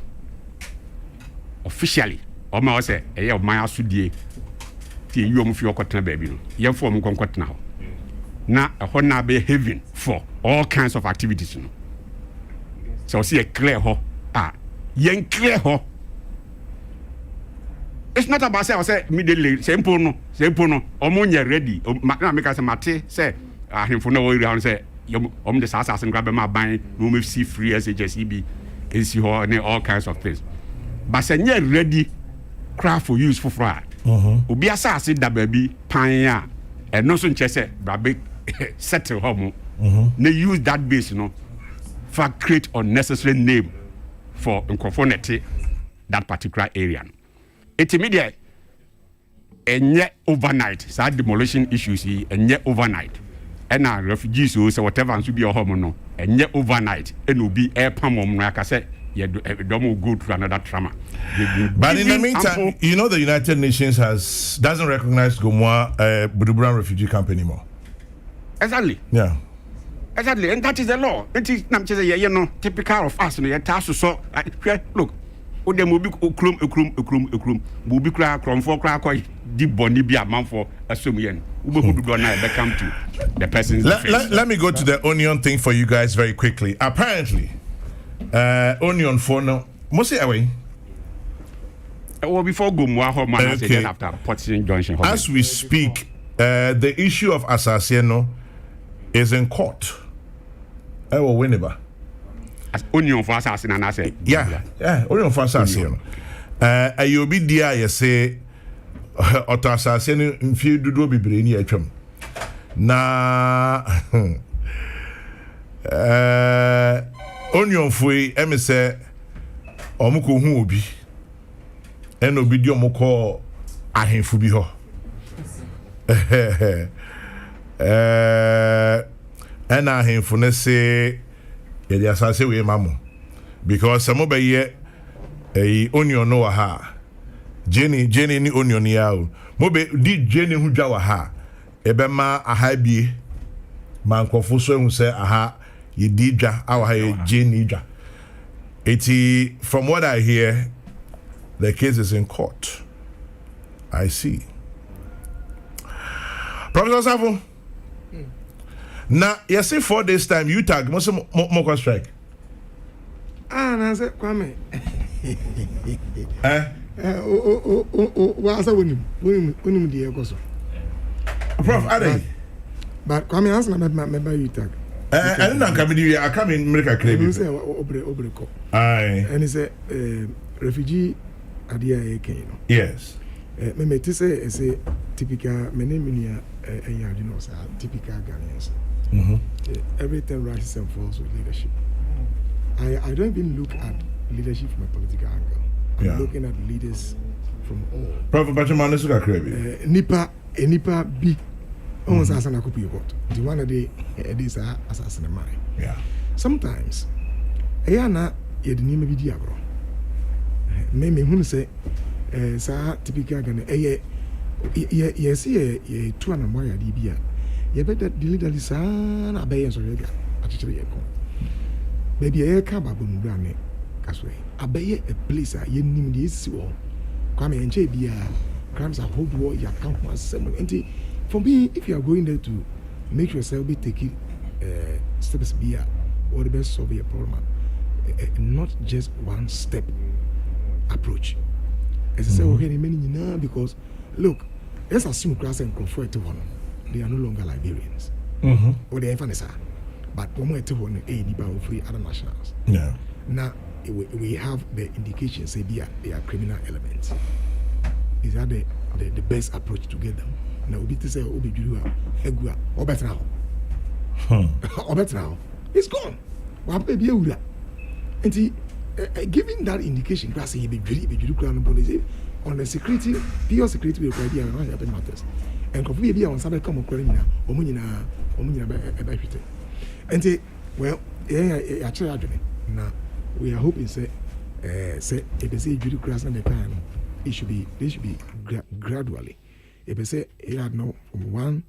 officially or ma say e of my asudie ti you am fi okotena baby no ye form konkotena ho na ho na be heaven for all kinds of activities no so see a clear ho yen clear ho it's not about say immediately simple no omonye ready na make us mate say ahemfo na wo ri say the assassin grab my ban no me see free SHSEB is all kinds of things. But say ready craft for use for fry. Obi asase da baby pan and no so say baby settle home. They use that base, for create unnecessary name for conformity that particular area. It's immediate and yet overnight. So demolition issues and yet overnight. And our refugees who say whatever should be a home no and yet overnight and will be air palm like I said don't go through another trauma. But in the meantime, you know the United Nations doesn't recognize Gomoa Buduburan refugee camp anymore. Exactly. Yeah. Exactly, and that is the law. It is typical of us. So look, dem will be ukrum will be cry deep body be a man for assuming come to the person's let me go to the onion thing for you guys very quickly. Apparently onion for no mostly away before Gumwa man then after Potting Junction. As we speak, the issue of Asasieno is in court. I will win it. Onion for assassin and I say yeah onion for assassin you be there you say auto assassin in few do be brainy atwam na onion foi em say omuko hu obi en obi di omukọ ahemfu bi ho en ahemfu ne say the assassin we mamu because some be ye a onion no ha Jenny ni onion ya o mo be di Jenny hu dwa wa ha e be ma aha bie man kwofo so hu say aha ye di dwa awa ha Jenny dwa eti from what I hear the case is in court. I see. Professor Safo now, you say 4 days time, you tag most more strike. I said, Kwame. What's when the goes? Prof, are they? But Kwame answer my you tag. I don't come in. I come in America. He say Obreko. Aye. And he said refugee adia eke. Yes. Me say typical many typical Ghanaians. Everything rises and falls with leadership. I don't even look at leadership from a political angle. I'm looking at leaders from all. Prophet Bachaman is a Nipa big. Almost as an akupi what. The one of the these are assassin mine. Yeah. Sometimes, ayana ye the name of the agro. Me who say, sa typical Ghana. Yes, ye 2 and more dbia. You better delete the son obey as already. Actually, baby, I can't babun brand. Casway. Obey a place I yin this war. Come and JB crimes are hold war, you can't want some. For me, if you are going there to make yourself be taken steps be or the best solve a problem. Not just one step approach. As I say, okay, many now because look, let's assume class and comfort to one. They are no longer Liberians. Or they are but one more to one a free other nationals. Yeah. Now we have the indications say they are criminal elements. Is that the best approach to get them? Now we to say Obi Juru Egua or better now. Or better now. It's gone. And giving that indication, he be on the security, pure security idea and happen matters. And could be on some common criminal, and well, actually, now we are hoping say if they say jury class and the time, they should be gradually. If they say it had no from one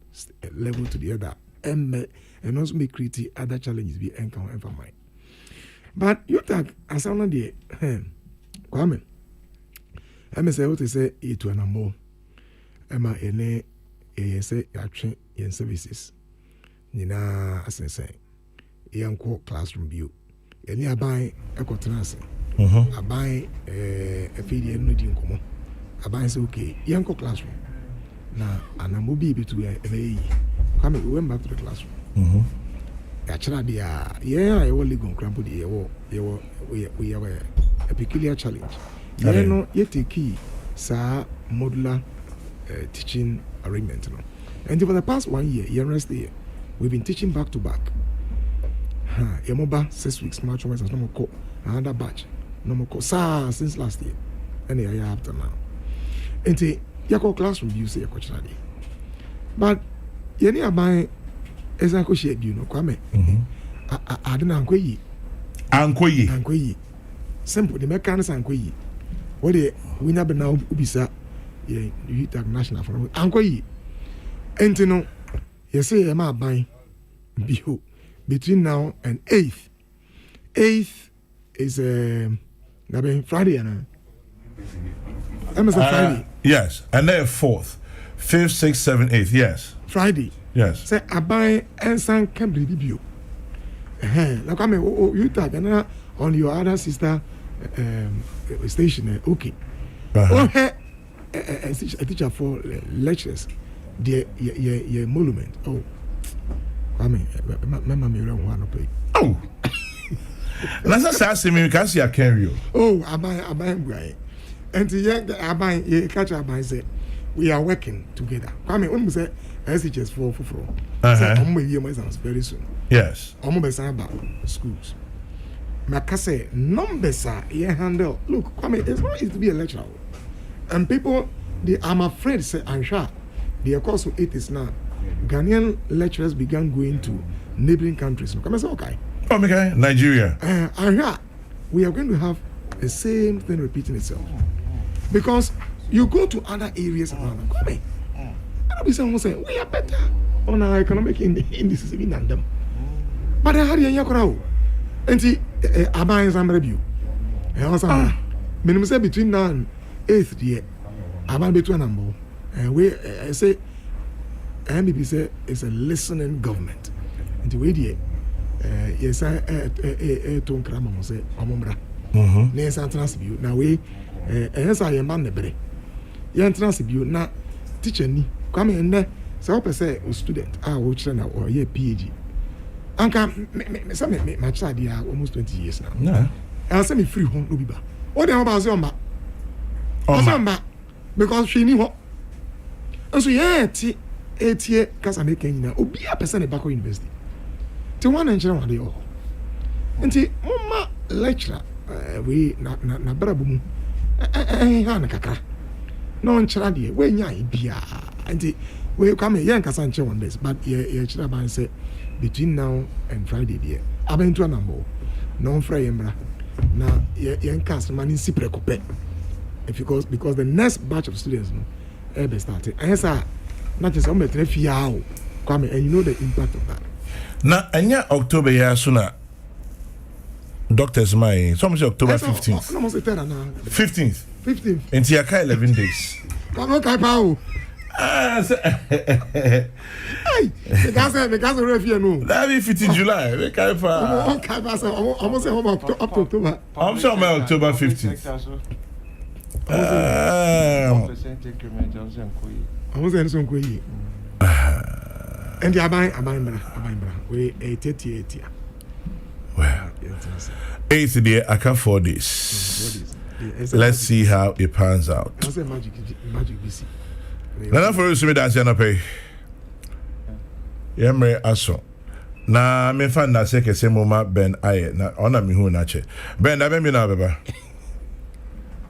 level to the other, and also make create other challenges be encountered for mine. But you talk as on the Kwame. I say what they say it to an ammo. Emma ene say action in services. Nina as I say, young classroom view. Any I buy a cottonasi. I buy a feed and reading common. I buy say okay, young classroom. Now and I'm mobile to a Kwame, we went back to the classroom. Actually, I only go crumble we have a peculiar challenge. No, yet a key, sir, modular teaching arrangement. And for the past 1 year, we've been teaching back to back. Yamoba 6 weeks, March, no more call, another batch, no more call, sir, since last year, and the year after now. And the Yako class review say a coach. But Yenny buy as I could share, you know, Kwame. I don't know, Ankoyi. Simple, the mechanics Ankoyi. What the winner be now Ubisa, you national from Ankoyi. And you know, you say, am I buying between now and 8th? 8th is Friday, and Friday. Yes, and then 4th, 5th, 6th, 7th, 8th. Yes, Friday. Yes. Say I buy and some Cambridge Bio. Like I mean, you talk and on your other sister station. Okay. A teacher for lectures. The monument. Oh, I mean, Mamma me around one play. Oh. Let's say me because you carry you. Oh, I buy Brian. And the I buy catch up by say we are working together. I mean, when we say SHS for I'm with you very soon. Yes. I'm about schools. Makase numbers are handle. Look, I mean, it's not easy to be a lecturer. And people, I'm afraid, say, I'm sure, the course of it is now. Ghanaian lecturers began going to neighboring countries. Come say, okay. Oh, okay, Nigeria. And here, we are going to have the same thing repeating itself. Because you go to other areas around. Come in. And someone say, we are better on our economic indices than them. But I had a crowd. And see, I buy some review. And also, minimum say between now and 8th year, I buy between number. And we say, MBP say it's a listening government. And the way the yes, I don't cram say, Omombra. Yes, I transibute. Now we, yes, I am man the break. You transibute now, teacher ni. Come in there. So I say, a student, I will train or a PhD. Anka, my child here almost 20 years now. Yeah. I'll send me free home, no be. What the hell about Zomba? Zomba, because she knew what. And so, yeah, 8 years, because I'm making now, or be a person at Bako University. To one and one day, all. And see, Mama lecturer, we na Brabum, Hana Kaka. No one charity, when ya be and we come here, Cassanche on this, but yeah, Chiraban say between now and Friday, dear. I've been to a number. No Friday, now, young customer in Cyprecope. Because the next batch of students ever started. And sir, not just on the traffic, come and you know the impact of that. Now, and yeah, October, yeah, sooner. Doctors, my some say October 15th. No, 15th. 15th. In Tiaka 11 days. Come on, Kaipao. Because review no. That be 15 July. We can't almost up to October. I'm sure my October 15th. Almost any song koi. And the abai we 80. Well, 8th day, I can 4 days. Let's see how it pans out. I say magic BC. Nana for you, that's your pay. Yamre aso. Na me fan na se kese moma Ben aye na ona mi hu na che. Ben da ben bi na beba.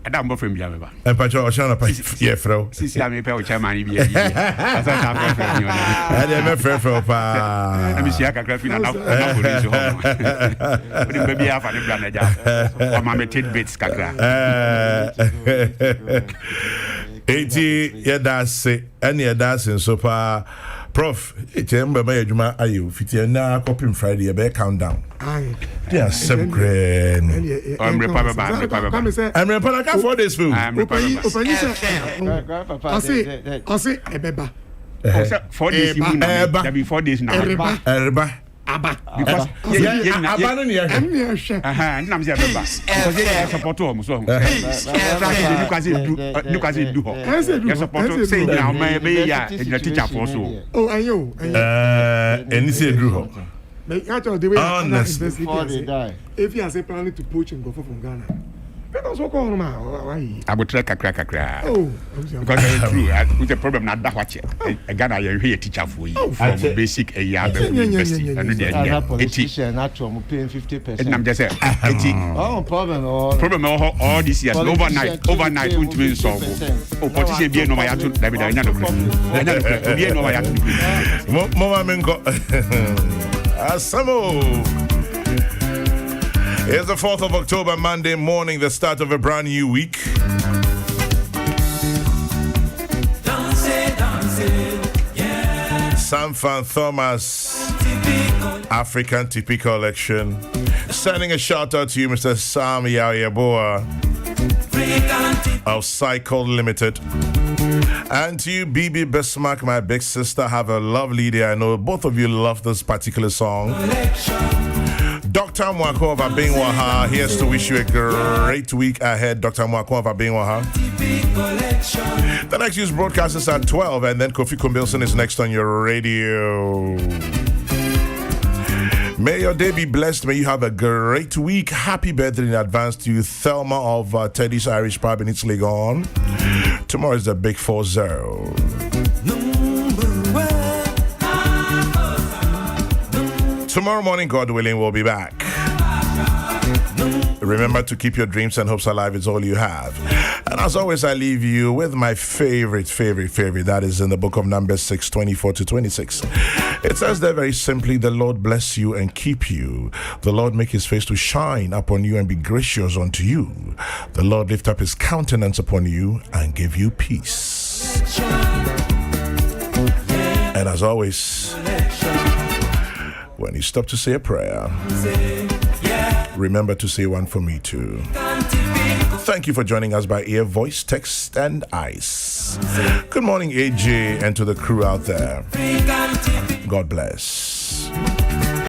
Adam bo frame beba. En pa cho o shana pa ye fro. Sisi am pe o chairman bi. Asa ta frame ni ona. Ade me fro pa. Na mi sia kakra fi na police ho. Odi be bia fa ne bra na ja. O ma me tidbits kakra. 80 yedase any yedase so pa prof remember my adwuma ayo fiti na copy Friday be countdown yeah some grand I'm repa ka 4 days food I say ebeba 4 days you na be 4 days now erba Aba because aba no ne ya nam say beba because you support o so you quasi do you support say na me ya teacher for so ayo any say do ho me actually the way honestly if you are planning to poach and go from Ghana because what call ma why I would try kakra oh because it's true with the problem na that watch Ghana you hear teacher for you from basic a year university and the politician actually paying 50%. and I'm just saying problem all this years overnight won't mean solve oh politician be no ya to da be da nya no be no ya to mama mengo asamo. It's the 4th of October, Monday morning, the start of a brand new week. Sam Fan Thomas, African TP Collection. Sending a shout out to you, Mr. Sam Yaoyeboa of Cycle Limited. And to you, BB Bismarck, my big sister. Have a lovely day. I know both of you love this particular song. Dr. Mwako of Abingwaha, here's to wish you a great week ahead. Dr. Mwako of Abingwaha. The next news broadcast is at 12, and then Kofi Kumbilson is next on your radio. May your day be blessed. May you have a great week. Happy birthday in advance to you, Thelma of Teddy's Irish Pub in Italy gone. Tomorrow is the big 4-0. Tomorrow morning, God willing, we'll be back. Remember to keep your dreams and hopes alive. It's all you have. And as always, I leave you with my favorite. That is in the book of Numbers 6:24-26. It says there very simply, the Lord bless you and keep you. The Lord make his face to shine upon you and be gracious unto you. The Lord lift up his countenance upon you and give you peace. And as always, when you stop to say a prayer, remember to say one for me too. Thank you for joining us by ear, voice, text, and ice. Good morning, AJ, and to the crew out there. God bless.